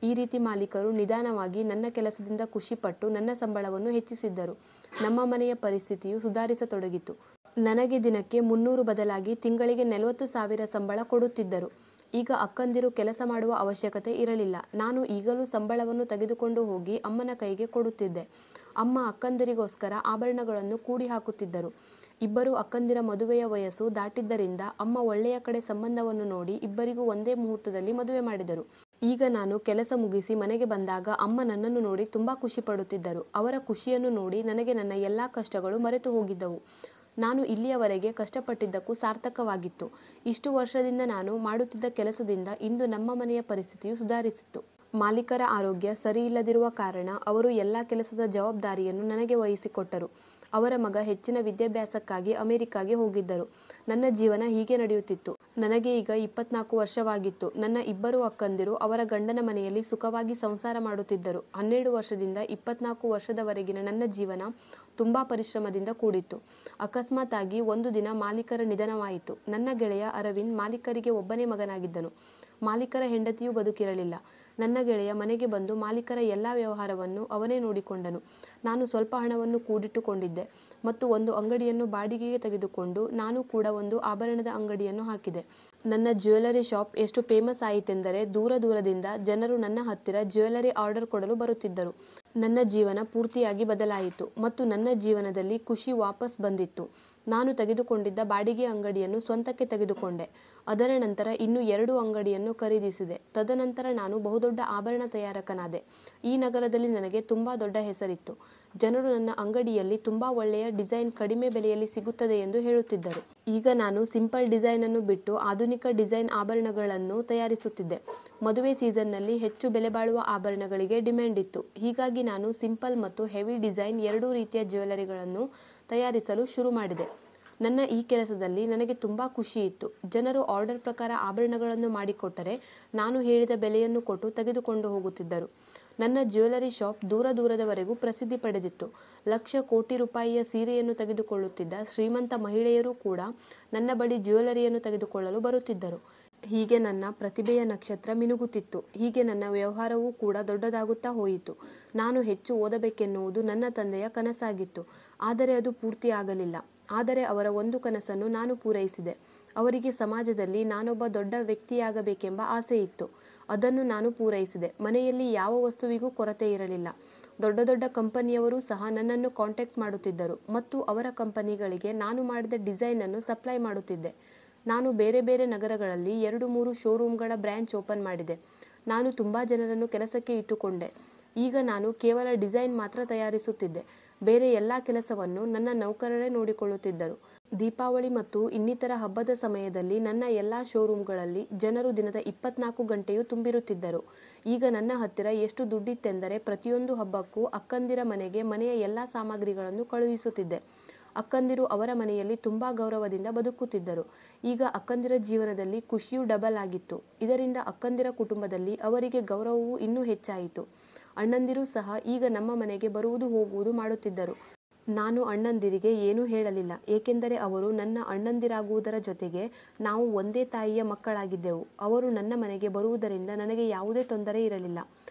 ಈ ರೀತಿ ಮಾಲೀಕರು ನಿಧಾನವಾಗಿ ನನ್ನ ಕೆಲಸದಿಂದ ಖುಷಿಪಟ್ಟು ನನ್ನ ಸಂಬಳವನ್ನು ಹೆಚ್ಚಿಸಿದ್ದರು. ನಮ್ಮ ಮನೆಯ ಪರಿಸ್ಥಿತಿಯು ಸುಧಾರಿಸತೊಡಗಿತು. ನನಗೆ ದಿನಕ್ಕೆ 300 ಬದಲಾಗಿ ತಿಂಗಳಿಗೆ 40,000 ಸಂಬಳ ಕೊಡುತ್ತಿದ್ದರು. ಈಗ ಅಕ್ಕಂದಿರು ಕೆಲಸ ಮಾಡುವ ಅವಶ್ಯಕತೆ ಇರಲಿಲ್ಲ. ನಾನು ಈಗಲೂ ಸಂಬಳವನ್ನು ತೆಗೆದುಕೊಂಡು ಹೋಗಿ ಅಮ್ಮನ ಕೈಗೆ ಕೊಡುತ್ತಿದ್ದೆ. ಅಮ್ಮ ಅಕ್ಕಂದಿರಿಗೋಸ್ಕರ ಆಭರಣಗಳನ್ನು ಕೂಡಿ ಹಾಕುತ್ತಿದ್ದರು. ಇಬ್ಬರು ಅಕ್ಕಂದಿರ ಮದುವೆಯ ವಯಸ್ಸು ದಾಟಿದ್ದರಿಂದ ಅಮ್ಮ ಒಳ್ಳೆಯ ಕಡೆ ಸಂಬಂಧವನ್ನು ನೋಡಿ ಇಬ್ಬರಿಗೂ ಒಂದೇ ಮುಹೂರ್ತದಲ್ಲಿ ಮದುವೆ ಮಾಡಿದರು. ಈಗ ನಾನು ಕೆಲಸ ಮುಗಿಸಿ ಮನೆಗೆ ಬಂದಾಗ ಅಮ್ಮ ನನ್ನನ್ನು ನೋಡಿ ತುಂಬ ಖುಷಿ ಪಡುತ್ತಿದ್ದರು. ಅವರ ಖುಷಿಯನ್ನು ನೋಡಿ ನನಗೆ ನನ್ನ ಎಲ್ಲ ಕಷ್ಟಗಳು ಮರೆತು ಹೋಗಿದ್ದವು. ನಾನು ಇಲ್ಲಿಯವರೆಗೆ ಕಷ್ಟಪಟ್ಟಿದ್ದಕ್ಕೂ ಸಾರ್ಥಕವಾಗಿತ್ತು. ಇಷ್ಟು ವರ್ಷದಿಂದ ನಾನು ಮಾಡುತ್ತಿದ್ದ ಕೆಲಸದಿಂದ ಇಂದು ನಮ್ಮ ಮನೆಯ ಪರಿಸ್ಥಿತಿಯು ಸುಧಾರಿಸಿತ್ತು. ಮಾಲೀಕರ ಆರೋಗ್ಯ ಸರಿಯಿಲ್ಲದಿರುವ ಕಾರಣ ಅವರು ಎಲ್ಲ ಕೆಲಸದ ಜವಾಬ್ದಾರಿಯನ್ನು ನನಗೆ ವಹಿಸಿಕೊಟ್ಟರು. ಅವರ ಮಗ ಹೆಚ್ಚಿನ ವಿದ್ಯಾಭ್ಯಾಸಕ್ಕಾಗಿ ಅಮೆರಿಕಾಗೆ ಹೋಗಿದ್ದರು. ನನ್ನ ಜೀವನ ಹೀಗೆ ನಡೆಯುತ್ತಿತ್ತು. ನನಗೆ ಈಗ 24 ವರ್ಷವಾಗಿತ್ತು. ನನ್ನ ಇಬ್ಬರು ಅಕ್ಕಂದಿರು ಅವರ ಗಂಡನ ಮನೆಯಲ್ಲಿ ಸುಖವಾಗಿ ಸಂಸಾರ ಮಾಡುತ್ತಿದ್ದರು. 12 ವರ್ಷದಿಂದ 24 ವರ್ಷದವರೆಗಿನ ನನ್ನ ಜೀವನ ತುಂಬ ಪರಿಶ್ರಮದಿಂದ ಕೂಡಿತ್ತು. ಅಕಸ್ಮಾತ್ ಆಗಿ ಒಂದು ದಿನ ಮಾಲೀಕರ ನಿಧನವಾಯಿತು. ನನ್ನ ಗೆಳೆಯ ಅರವಿಂದ್ ಮಾಲೀಕರಿಗೆ ಒಬ್ಬನೇ ಮಗನಾಗಿದ್ದನು. ಮಾಲೀಕರ ಹೆಂಡತಿಯೂ ಬದುಕಿರಲಿಲ್ಲ. ನನ್ನ ಗೆಳೆಯ ಮನೆಗೆ ಬಂದು ಮಾಲೀಕರ ಎಲ್ಲ ವ್ಯವಹಾರವನ್ನು ಅವನೇ ನೋಡಿಕೊಂಡನು. ನಾನು ಸ್ವಲ್ಪ ಹಣವನ್ನು ಕೂಡಿಟ್ಟುಕೊಂಡಿದ್ದೆ ಮತ್ತು ಒಂದು ಅಂಗಡಿಯನ್ನು ಬಾಡಿಗೆಗೆ ತೆಗೆದುಕೊಂಡು ನಾನು ಕೂಡ ಒಂದು ಆಭರಣದ ಅಂಗಡಿಯನ್ನು ಹಾಕಿದೆ. ನನ್ನ ಜ್ಯುವೆಲರಿ ಶಾಪ್ ಎಷ್ಟು ಫೇಮಸ್ ಆಯಿತೆಂದರೆ ದೂರದಿಂದ ಜನರು ನನ್ನ ಹತ್ತಿರ ಜ್ಯುವೆಲರಿ ಆರ್ಡರ್ ಕೊಡಲು ಬರುತ್ತಿದ್ದರು. ನನ್ನ ಜೀವನ ಪೂರ್ತಿಯಾಗಿ ಬದಲಾಯಿತು ಮತ್ತು ನನ್ನ ಜೀವನದಲ್ಲಿ ಖುಷಿ ವಾಪಸ್ ಬಂದಿತ್ತು. ನಾನು ತೆಗೆದುಕೊಂಡಿದ್ದ ಬಾಡಿಗೆ ಅಂಗಡಿಯನ್ನು ಸ್ವಂತಕ್ಕೆ ತೆಗೆದುಕೊಂಡೆ. ಅದರ ನಂತರ ಇನ್ನೂ 2 ಅಂಗಡಿಯನ್ನು ಖರೀದಿಸಿದೆ. ತದನಂತರ ನಾನು ಬಹುದೊಡ್ಡ ಆಭರಣ ತಯಾರಕನಾದೆ. ಈ ನಗರದಲ್ಲಿ ನನಗೆ ತುಂಬ ದೊಡ್ಡ ಹೆಸರಿತ್ತು. ಜನರು ನನ್ನ ಅಂಗಡಿಯಲ್ಲಿ ತುಂಬ ಒಳ್ಳೆಯ ಡಿಸೈನ್ ಕಡಿಮೆ ಬೆಲೆಯಲ್ಲಿ ಸಿಗುತ್ತದೆ ಎಂದು ಹೇಳುತ್ತಿದ್ದರು. ಈಗ ನಾನು ಸಿಂಪಲ್ ಡಿಸೈನನ್ನು ಬಿಟ್ಟು ಆಧುನಿಕ ಡಿಸೈನ್ ಆಭರಣಗಳನ್ನು ತಯಾರಿಸುತ್ತಿದ್ದೆ. ಮದುವೆ ಸೀಸನ್ನಲ್ಲಿ ಹೆಚ್ಚು ಬೆಲೆ ಬಾಳುವ ಆಭರಣಗಳಿಗೆ ಡಿಮ್ಯಾಂಡ್ ಇತ್ತು. ಹೀಗಾಗಿ ನಾನು ಸಿಂಪಲ್ ಮತ್ತು ಹೆವಿ ಡಿಸೈನ್ 2 ರೀತಿಯ ಜ್ಯುವೆಲರಿಗಳನ್ನು ತಯಾರಿಸಲು ಶುರು ಮಾಡಿದೆ. ನನ್ನ ಈ ಕೆಲಸದಲ್ಲಿ ನನಗೆ ತುಂಬ ಖುಷಿ ಇತ್ತು. ಜನರು ಆರ್ಡರ್ ಪ್ರಕಾರ ಆಭರಣಗಳನ್ನು ಮಾಡಿಕೊಟ್ಟರೆ ನಾನು ಹೇಳಿದ ಬೆಲೆಯನ್ನು ಕೊಟ್ಟು ತೆಗೆದುಕೊಂಡು ಹೋಗುತ್ತಿದ್ದರು. ನನ್ನ ಜ್ಯುವೆಲರಿ ಶಾಪ್ ದೂರ ದೂರದವರೆಗೂ ಪ್ರಸಿದ್ಧಿ ಪಡೆದಿತ್ತು. ಲಕ್ಷ ಕೋಟಿ ರೂಪಾಯಿಯ ಸೀರೆಯನ್ನು ತೆಗೆದುಕೊಳ್ಳುತ್ತಿದ್ದ ಶ್ರೀಮಂತ ಮಹಿಳೆಯರು ಕೂಡ ನನ್ನ ಬಳಿ ಜ್ಯುವೆಲರಿಯನ್ನು ತೆಗೆದುಕೊಳ್ಳಲು ಬರುತ್ತಿದ್ದರು. ಹೀಗೆ ನನ್ನ ಪ್ರತಿಭೆಯ ನಕ್ಷತ್ರ ಮಿನುಗುತ್ತಿತ್ತು. ಹೀಗೆ ನನ್ನ ವ್ಯವಹಾರವೂ ಕೂಡ ದೊಡ್ಡದಾಗುತ್ತಾ ಹೋಯಿತು. ನಾನು ಹೆಚ್ಚು ಓದಬೇಕೆನ್ನುವುದು ನನ್ನ ತಂದೆಯ ಕನಸಾಗಿತ್ತು. ಆದರೆ ಅದು ಪೂರ್ತಿಯಾಗಲಿಲ್ಲ. ಆದರೆ ಅವರ ಒಂದು ಕನಸನ್ನು ನಾನು ಪೂರೈಸಿದೆ. ಅವರಿಗೆ ಸಮಾಜದಲ್ಲಿ ನಾನೊಬ್ಬ ದೊಡ್ಡ ವ್ಯಕ್ತಿಯಾಗಬೇಕೆಂಬ ಆಸೆ ಇತ್ತು. ಅದನ್ನು ನಾನು ಪೂರೈಸಿದೆ. ಮನೆಯಲ್ಲಿ ಯಾವ ವಸ್ತುವಿಗೂ ಕೊರತೆ ಇರಲಿಲ್ಲ. ದೊಡ್ಡ ದೊಡ್ಡ ಕಂಪನಿಯವರು ಸಹ ನನ್ನನ್ನು ಕಾಂಟ್ಯಾಕ್ಟ್ ಮಾಡುತ್ತಿದ್ದರು ಮತ್ತು ಅವರ ಕಂಪನಿಗಳಿಗೆ ನಾನು ಮಾಡಿದ ಡಿಸೈನನ್ನು ಸಪ್ಲೈ ಮಾಡುತ್ತಿದ್ದೆ. ನಾನು ಬೇರೆ ಬೇರೆ ನಗರಗಳಲ್ಲಿ 2-3 ಶೋರೂಮ್ಗಳ ಬ್ರಾಂಚ್ ಓಪನ್ ಮಾಡಿದೆ. ನಾನು ತುಂಬ ಜನರನ್ನು ಕೆಲಸಕ್ಕೆ ಇಟ್ಟುಕೊಂಡೆ. ಈಗ ನಾನು ಕೇವಲ ಡಿಸೈನ್ ಮಾತ್ರ ತಯಾರಿಸುತ್ತಿದ್ದೆ. ಬೇರೆ ಎಲ್ಲ ಕೆಲಸವನ್ನು ನನ್ನ ನೌಕರರೇ ನೋಡಿಕೊಳ್ಳುತ್ತಿದ್ದರು. ದೀಪಾವಳಿ ಮತ್ತು ಇನ್ನಿತರ ಹಬ್ಬದ ಸಮಯದಲ್ಲಿ ನನ್ನ ಎಲ್ಲ ಶೋರೂಮ್ಗಳಲ್ಲಿ ಜನರು ದಿನದ 24 ಗಂಟೆಯೂ ತುಂಬಿರುತ್ತಿದ್ದರು. ಈಗ ನನ್ನ ಹತ್ತಿರ ಎಷ್ಟು ದುಡ್ಡಿತ್ತೆಂದರೆ ಪ್ರತಿಯೊಂದು ಹಬ್ಬಕ್ಕೂ ಅಕ್ಕಂದಿರ ಮನೆಗೆ ಮನೆಯ ಎಲ್ಲ ಸಾಮಗ್ರಿಗಳನ್ನು ಕಳುಹಿಸುತ್ತಿದ್ದೆ. ಅಕ್ಕಂದಿರು ಅವರ ಮನೆಯಲ್ಲಿ ತುಂಬ ಗೌರವದಿಂದ ಬದುಕುತ್ತಿದ್ದರು. ಈಗ ಅಕ್ಕಂದಿರ ಜೀವನದಲ್ಲಿ ಖುಷಿಯೂ ಡಬಲ್ ಆಗಿತ್ತು. ಇದರಿಂದ ಅಕ್ಕಂದಿರ ಕುಟುಂಬದಲ್ಲಿ ಅವರಿಗೆ ಗೌರವವೂ ಇನ್ನೂ ಹೆಚ್ಚಾಯಿತು. ಅಣ್ಣಂದಿರು ಸಹ ಈಗ ನಮ್ಮ ಮನೆಗೆ ಬರುವುದು ಹೋಗುವುದು ಮಾಡುತ್ತಿದ್ದರು. ನಾನು ಅಣ್ಣಂದಿರಿಗೆ ಏನೂ ಹೇಳಲಿಲ್ಲ, ಏಕೆಂದರೆ ಅವರು ನನ್ನ ಅಣ್ಣಂದಿರಾಗುವುದರ ಜೊತೆಗೆ ನಾವು ಒಂದೇ ತಾಯಿಯ ಮಕ್ಕಳಾಗಿದ್ದೆವು. ಅವರು ನನ್ನ ಮನೆಗೆ ಬರುವುದರಿಂದ ನನಗೆ ಯಾವುದೇ ತೊಂದರೆ ಇರಲಿಲ್ಲ.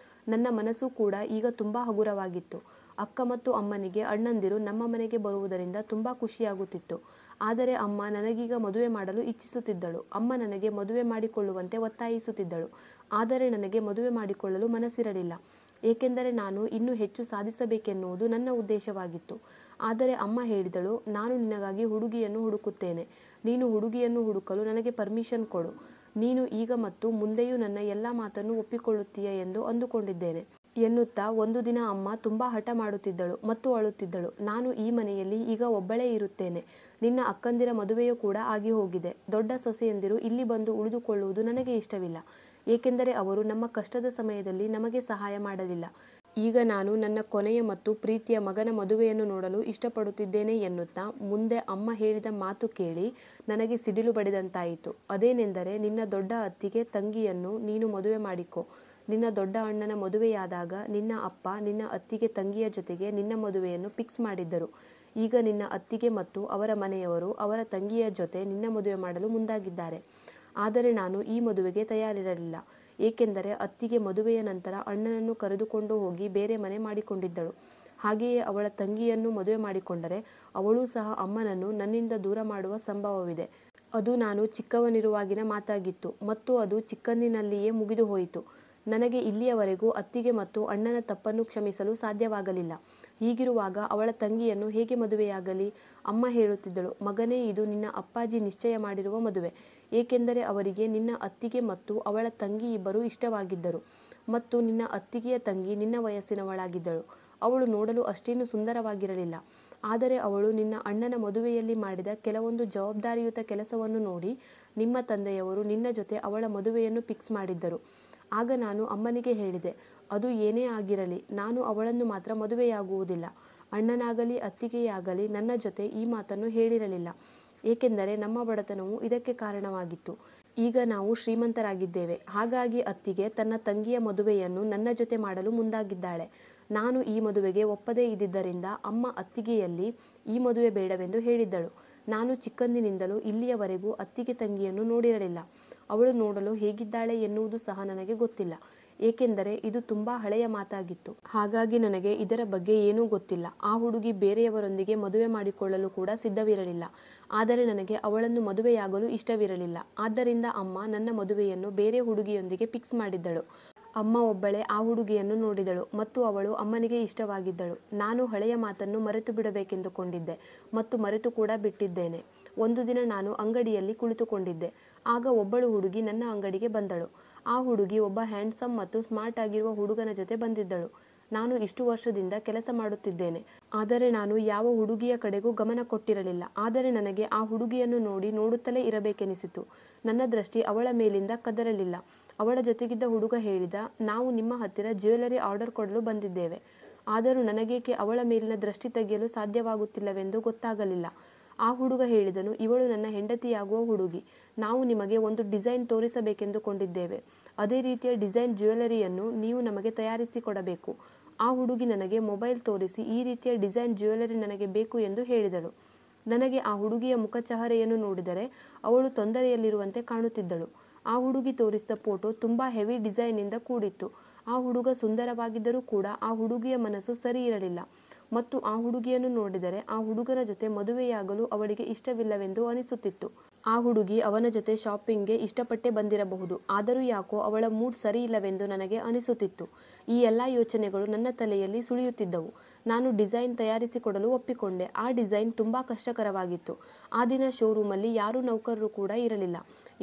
ನನ್ನ ಮನಸ್ಸು ಕೂಡ ಈಗ ತುಂಬ ಹಗುರವಾಗಿತ್ತು. ಅಕ್ಕ ಮತ್ತು ಅಮ್ಮನಿಗೆ ಅಣ್ಣಂದಿರು ನಮ್ಮ ಮನೆಗೆ ಬರುವುದರಿಂದ ತುಂಬ ಖುಷಿಯಾಗುತ್ತಿತ್ತು. ಆದರೆ ಅಮ್ಮ ನನಗೀಗ ಮದುವೆ ಮಾಡಲು ಇಚ್ಛಿಸುತ್ತಿದ್ದಳು. ಅಮ್ಮ ನನಗೆ ಮದುವೆ ಮಾಡಿಕೊಳ್ಳುವಂತೆ ಒತ್ತಾಯಿಸುತ್ತಿದ್ದಳು. ಆದರೆ ನನಗೆ ಮದುವೆ ಮಾಡಿಕೊಳ್ಳಲು ಮನಸ್ಸಿರಲಿಲ್ಲ, ಏಕೆಂದರೆ ನಾನು ಇನ್ನೂ ಹೆಚ್ಚು ಸಾಧಿಸಬೇಕೆನ್ನುವುದು ನನ್ನ ಉದ್ದೇಶವಾಗಿತ್ತು. ಆದರೆ ಅಮ್ಮ ಹೇಳಿದಳು, ನಾನು ನಿನಗಾಗಿ ಹುಡುಗಿಯನ್ನು ಹುಡುಕುತ್ತೇನೆ. ನೀನು ಹುಡುಗಿಯನ್ನು ಹುಡುಕಲು ನನಗೆ ಪರ್ಮಿಷನ್ ಕೊಡು. ನೀನು ಈಗ ಮತ್ತು ಮುಂದೆಯೂ ನನ್ನ ಎಲ್ಲ ಮಾತನ್ನು ಒಪ್ಪಿಕೊಳ್ಳುತ್ತೀಯ ಎಂದು ಅಂದುಕೊಂಡಿದ್ದೇನೆ ಎನ್ನುತ್ತಾ ಒಂದು ದಿನ ಅಮ್ಮ ತುಂಬ ಹಠ ಮಾಡುತ್ತಿದ್ದಳು ಮತ್ತು ಅಳುತ್ತಿದ್ದಳು. ನಾನು ಈ ಮನೆಯಲ್ಲಿ ಈಗ ಒಬ್ಬಳೇ ಇರುತ್ತೇನೆ. ನಿನ್ನ ಅಕ್ಕಂದಿರ ಮದುವೆಯೂ ಕೂಡ ಆಗಿ ಹೋಗಿದೆ. ದೊಡ್ಡ ಸೊಸೆಯಂದಿರು ಇಲ್ಲಿ ಬಂದು ಉಳಿದುಕೊಳ್ಳುವುದು ನನಗೆ ಇಷ್ಟವಿಲ್ಲ, ಏಕೆಂದರೆ ಅವರು ನಮ್ಮ ಕಷ್ಟದ ಸಮಯದಲ್ಲಿ ನಮಗೆ ಸಹಾಯ ಮಾಡಲಿಲ್ಲ. ಈಗ ನಾನು ನನ್ನ ಕೊನೆಯ ಮತ್ತು ಪ್ರೀತಿಯ ಮಗನ ಮದುವೆಯನ್ನು ನೋಡಲು ಇಷ್ಟಪಡುತ್ತಿದ್ದೇನೆ ಎನ್ನುತ್ತಾ ಮುಂದೆ ಅಮ್ಮ ಹೇಳಿದ ಮಾತು ಕೇಳಿ ನನಗೆ ಸಿಡಿಲು ಬಡಿದಂತಾಯಿತು. ಅದೇನೆಂದರೆ, ನಿನ್ನ ದೊಡ್ಡ ಅತ್ತಿಗೆ ತಂಗಿಯನ್ನು ನೀನು ಮದುವೆ ಮಾಡಿಕೊ. ನಿನ್ನ ದೊಡ್ಡ ಅಣ್ಣನ ಮದುವೆಯಾದಾಗ ನಿನ್ನ ಅಪ್ಪ ನಿನ್ನ ಅತ್ತಿಗೆ ತಂಗಿಯ ಜೊತೆಗೆ ನಿನ್ನ ಮದುವೆಯನ್ನು ಫಿಕ್ಸ್ ಮಾಡಿದ್ದರು. ಈಗ ನಿನ್ನ ಅತ್ತಿಗೆ ಮತ್ತು ಅವರ ಮನೆಯವರು ಅವರ ತಂಗಿಯ ಜೊತೆ ನಿನ್ನ ಮದುವೆ ಮಾಡಲು ಮುಂದಾಗಿದ್ದಾರೆ. ಆದರೆ ನಾನು ಈ ಮದುವೆಗೆ ತಯಾರಿರಲಿಲ್ಲ, ಏಕೆಂದರೆ ಅತ್ತಿಗೆ ಮದುವೆಯ ನಂತರ ಅಣ್ಣನನ್ನು ಕರೆದುಕೊಂಡು ಹೋಗಿ ಬೇರೆ ಮನೆ ಮಾಡಿಕೊಂಡಿದ್ದಳು. ಹಾಗೆಯೇ ಅವಳ ತಂಗಿಯನ್ನು ಮದುವೆ ಮಾಡಿಕೊಂಡರೆ ಅವಳೂ ಸಹ ಅಮ್ಮನನ್ನು ನನ್ನಿಂದ ದೂರ ಮಾಡುವ ಸಂಭವವಿದೆ. ಅದು ನಾನು ಚಿಕ್ಕವನಿರುವಾಗಿನ ಮಾತಾಗಿತ್ತು ಮತ್ತು ಅದು ಚಿಕ್ಕಂದಿನಲ್ಲಿಯೇ ಮುಗಿದು ಹೋಯಿತು. ನನಗೆ ಇಲ್ಲಿಯವರೆಗೂ ಅತ್ತಿಗೆ ಮತ್ತು ಅಣ್ಣನ ತಪ್ಪನ್ನು ಕ್ಷಮಿಸಲು ಸಾಧ್ಯವಾಗಲಿಲ್ಲ. ಹೀಗಿರುವಾಗ ಅವಳ ತಂಗಿಯನ್ನು ಹೇಗೆ ಮದುವೆಯಾಗಲಿ? ಅಮ್ಮ ಹೇಳುತ್ತಿದ್ದಳು, ಮಗನೇ, ಇದು ನಿನ್ನ ಅಪ್ಪಾಜಿ ನಿಶ್ಚಯ ಮಾಡಿರುವ ಮದುವೆ, ಏಕೆಂದರೆ ಅವರಿಗೆ ನಿನ್ನ ಅತ್ತಿಗೆ ಮತ್ತು ಅವಳ ತಂಗಿ ಇಬ್ಬರೂ ಇಷ್ಟವಾಗಿದ್ದರು ಮತ್ತು ನಿನ್ನ ಅತ್ತಿಗೆಯ ತಂಗಿ ನಿನ್ನ ವಯಸ್ಸಿನವಳಾಗಿದ್ದಳು. ಅವಳು ನೋಡಲು ಅಷ್ಟೇನು ಸುಂದರವಾಗಿರಲಿಲ್ಲ. ಆದರೆ ಅವಳು ನಿನ್ನ ಅಣ್ಣನ ಮದುವೆಯಲ್ಲಿ ಮಾಡಿದ ಕೆಲವೊಂದು ಜವಾಬ್ದಾರಿಯುತ ಕೆಲಸವನ್ನು ನೋಡಿ ನಿಮ್ಮ ತಂದೆಯವರು ನಿನ್ನ ಜೊತೆ ಅವಳ ಮದುವೆಯನ್ನು ಫಿಕ್ಸ್ ಮಾಡಿದ್ದರು. ಆಗ ನಾನು ಅಮ್ಮನಿಗೆ ಹೇಳಿದೆ, ಅದು ಏನೇ ಆಗಿರಲಿ, ನಾನು ಅವಳನ್ನು ಮಾತ್ರ ಮದುವೆಯಾಗುವುದಿಲ್ಲ. ಅಣ್ಣನಾಗಲಿ ಅತ್ತಿಗೆಯಾಗಲಿ ನನ್ನ ಜೊತೆ ಈ ಮಾತನ್ನು ಹೇಳಿರಲಿಲ್ಲ, ಏಕೆಂದರೆ ನಮ್ಮ ಬಡತನವು ಇದಕ್ಕೆ ಕಾರಣವಾಗಿತ್ತು. ಈಗ ನಾವು ಶ್ರೀಮಂತರಾಗಿದ್ದೇವೆ. ಹಾಗಾಗಿ ಅತ್ತಿಗೆ ತನ್ನ ತಂಗಿಯ ಮದುವೆಯನ್ನು ನನ್ನ ಜೊತೆ ಮಾಡಲು ಮುಂದಾಗಿದ್ದಾಳೆ. ನಾನು ಈ ಮದುವೆಗೆ ಒಪ್ಪದೇ ಇದ್ದಿದ್ದರಿಂದ ಅಮ್ಮ ಅತ್ತಿಗೆಯಲ್ಲಿ ಈ ಮದುವೆ ಬೇಡವೆಂದು ಹೇಳಿದ್ದಳು. ನಾನು ಚಿಕ್ಕಂದಿನಿಂದಲೂ ಇಲ್ಲಿಯವರೆಗೂ ಅತ್ತಿಗೆ ತಂಗಿಯನ್ನು ನೋಡಿರಲಿಲ್ಲ. ಅವಳು ನೋಡಲು ಹೇಗಿದ್ದಾಳೆ ಎನ್ನುವುದು ಸಹ ನನಗೆ ಗೊತ್ತಿಲ್ಲ, ಏಕೆಂದರೆ ಇದು ತುಂಬ ಹಳೆಯ ಮಾತಾಗಿತ್ತು. ಹಾಗಾಗಿ ನನಗೆ ಇದರ ಬಗ್ಗೆ ಏನೂ ಗೊತ್ತಿಲ್ಲ. ಆ ಹುಡುಗಿ ಬೇರೆಯವರೊಂದಿಗೆ ಮದುವೆ ಮಾಡಿಕೊಳ್ಳಲು ಕೂಡ ಸಿದ್ಧವಿರಲಿಲ್ಲ. ಆದರೆ ನನಗೆ ಅವಳನ್ನು ಮದುವೆಯಾಗಲು ಇಷ್ಟವಿರಲಿಲ್ಲ. ಆದ್ದರಿಂದ ಅಮ್ಮ ನನ್ನ ಮದುವೆಯನ್ನು ಬೇರೆ ಹುಡುಗಿಯೊಂದಿಗೆ ಫಿಕ್ಸ್ ಮಾಡಿದ್ದಳು. ಅಮ್ಮ ಒಬ್ಬಳೇ ಆ ಹುಡುಗಿಯನ್ನು ನೋಡಿದಳು ಮತ್ತು ಅವಳು ಅಮ್ಮನಿಗೆ ಇಷ್ಟವಾಗಿದ್ದಳು. ನಾನು ಹಳೆಯ ಮಾತನ್ನು ಮರೆತು ಬಿಡಬೇಕೆಂದುಕೊಂಡಿದ್ದೆ ಮತ್ತು ಮರೆತು ಕೂಡ ಬಿಟ್ಟಿದ್ದೇನೆ. ಒಂದು ದಿನ ನಾನು ಅಂಗಡಿಯಲ್ಲಿ ಕುಳಿತುಕೊಂಡಿದ್ದೆ. ಆಗ ಒಬ್ಬಳು ಹುಡುಗಿ ನನ್ನ ಅಂಗಡಿಗೆ ಬಂದಳು. ಆ ಹುಡುಗಿ ಒಬ್ಬ ಹ್ಯಾಂಡ್ಸಮ್ ಮತ್ತು ಸ್ಮಾರ್ಟ್ ಆಗಿರುವ ಹುಡುಗನ ಜೊತೆ ಬಂದಿದ್ದಳು. ನಾನು ಇಷ್ಟು ವರ್ಷದಿಂದ ಕೆಲಸ ಮಾಡುತ್ತಿದ್ದೇನೆ, ಆದರೆ ನಾನು ಯಾವ ಹುಡುಗಿಯ ಕಡೆಗೂ ಗಮನ ಕೊಟ್ಟಿರಲಿಲ್ಲ. ಆದರೆ ನನಗೆ ಆ ಹುಡುಗಿಯನ್ನು ನೋಡುತ್ತಲೇ ಇರಬೇಕೆನಿಸಿತು. ನನ್ನ ದೃಷ್ಟಿ ಅವಳ ಮೇಲಿಂದ ಕದಲಲಿಲ್ಲ. ಅವಳ ಜೊತೆಗಿದ್ದ ಹುಡುಗ ಹೇಳಿದ, ನಾವು ನಿಮ್ಮ ಹತ್ತಿರ ಜ್ಯುವೆಲರಿ ಆರ್ಡರ್ ಕೊಡಲು ಬಂದಿದ್ದೇವೆ. ಆದರೂ ನನಗೇಕೆ ಅವಳ ಮೇಲಿನ ದೃಷ್ಟಿ ತೆಗೆಯಲು ಸಾಧ್ಯವಾಗುತ್ತಿಲ್ಲವೆಂದು ಗೊತ್ತಾಗಲಿಲ್ಲ. ಆ ಹುಡುಗ ಹೇಳಿದನು, ಇವಳು ನನ್ನ ಹೆಂಡತಿಯಾಗುವ ಹುಡುಗಿ. ನಾವು ನಿಮಗೆ ಒಂದು ಡಿಸೈನ್ ತೋರಿಸಬೇಕೆಂದುಕೊಂಡಿದ್ದೇವೆ. ಅದೇ ರೀತಿಯ ಡಿಸೈನ್ ಜ್ಯುವೆಲರಿಯನ್ನು ನೀವು ನಮಗೆ ತಯಾರಿಸಿ ಕೊಡಬೇಕು. ಆ ಹುಡುಗಿ ನನಗೆ ಮೊಬೈಲ್ ತೋರಿಸಿ ಈ ರೀತಿಯ ಡಿಸೈನ್ ಜ್ಯುವೆಲರಿ ನನಗೆ ಬೇಕು ಎಂದು ಹೇಳಿದಳು. ನನಗೆ ಆ ಹುಡುಗಿಯ ಮುಖಚಹರೆಯನ್ನು ನೋಡಿದರೆ ಅವಳು ತೊಂದರೆಯಲ್ಲಿರುವಂತೆ ಕಾಣುತ್ತಿದ್ದಳು. ಆ ಹುಡುಗಿ ತೋರಿಸಿದ ಫೋಟೋ ತುಂಬ ಹೆವಿ ಡಿಸೈನ್ನಿಂದ ಕೂಡಿತ್ತು. ಆ ಹುಡುಗ ಸುಂದರವಾಗಿದ್ದರೂ ಕೂಡ ಆ ಹುಡುಗಿಯ ಮನಸ್ಸು ಸರಿ ಇರಲಿಲ್ಲ ಮತ್ತು ಆ ಹುಡುಗಿಯನ್ನು ನೋಡಿದರೆ ಆ ಹುಡುಗನ ಜೊತೆ ಮದುವೆಯಾಗಲು ಅವಳಿಗೆ ಇಷ್ಟವಿಲ್ಲವೆಂದು ಅನಿಸುತ್ತಿತ್ತು. ಆ ಹುಡುಗಿ ಅವನ ಜೊತೆ ಶಾಪಿಂಗ್ಗೆ ಇಷ್ಟಪಟ್ಟೇ ಬಂದಿರಬಹುದು, ಆದರೂ ಯಾಕೋ ಅವಳ ಮೂಡ್ ಸರಿ ಇಲ್ಲವೆಂದು ನನಗೆ ಅನಿಸುತ್ತಿತ್ತು. ಈ ಎಲ್ಲ ಯೋಚನೆಗಳು ನನ್ನ ತಲೆಯಲ್ಲಿ ಸುಳಿಯುತ್ತಿದ್ದವು. ನಾನು ಡಿಸೈನ್ ತಯಾರಿಸಿಕೊಡಲು ಒಪ್ಪಿಕೊಂಡೆ. ಆ ಡಿಸೈನ್ ತುಂಬ ಕಷ್ಟಕರವಾಗಿತ್ತು. ಆ ದಿನ ಶೋರೂಮಲ್ಲಿ ಯಾರೂ ನೌಕರರು ಕೂಡ ಇರಲಿಲ್ಲ.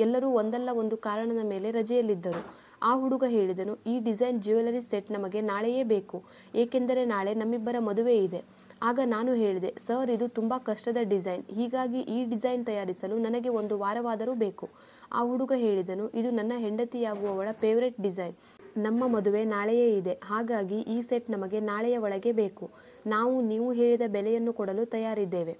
ಎಲ್ಲರೂ ಒಂದಲ್ಲ ಒಂದು ಕಾರಣದ ಮೇಲೆ ರಜೆಯಲ್ಲಿದ್ದರು. ಆ ಹುಡುಗ ಹೇಳಿದನು, ಈ ಡಿಸೈನ್ ಜ್ಯುವೆಲರಿ ಸೆಟ್ ನಮಗೆ ನಾಳೆಯೇ ಬೇಕು, ಏಕೆಂದರೆ ನಾಳೆ ನಮ್ಮಿಬ್ಬರ ಮದುವೆ ಇದೆ. ಆಗ ನಾನು ಹೇಳಿದೆ, ಸರ್, ಇದು ತುಂಬ ಕಷ್ಟದ ಡಿಸೈನ್, ಹೀಗಾಗಿ ಈ ಡಿಸೈನ್ ತಯಾರಿಸಲು ನನಗೆ ಒಂದು ವಾರವಾದರೂ ಬೇಕು. ಆ ಹುಡುಗ ಹೇಳಿದನು, ಇದು ನನ್ನ ಹೆಂಡತಿಯಾಗುವವಳ ಫೇವರೆಟ್ ಡಿಸೈನ್. ನಮ್ಮ ಮದುವೆ ನಾಳೆಯೇ ಇದೆ, ಹಾಗಾಗಿ ಈ ಸೆಟ್ ನಮಗೆ ನಾಳೆಯ ಒಳಗೆ ಬೇಕು. ನೀವು ಹೇಳಿದ ಬೆಲೆಯನ್ನು ಕೊಡಲು ತಯಾರಿದ್ದೇವೆ.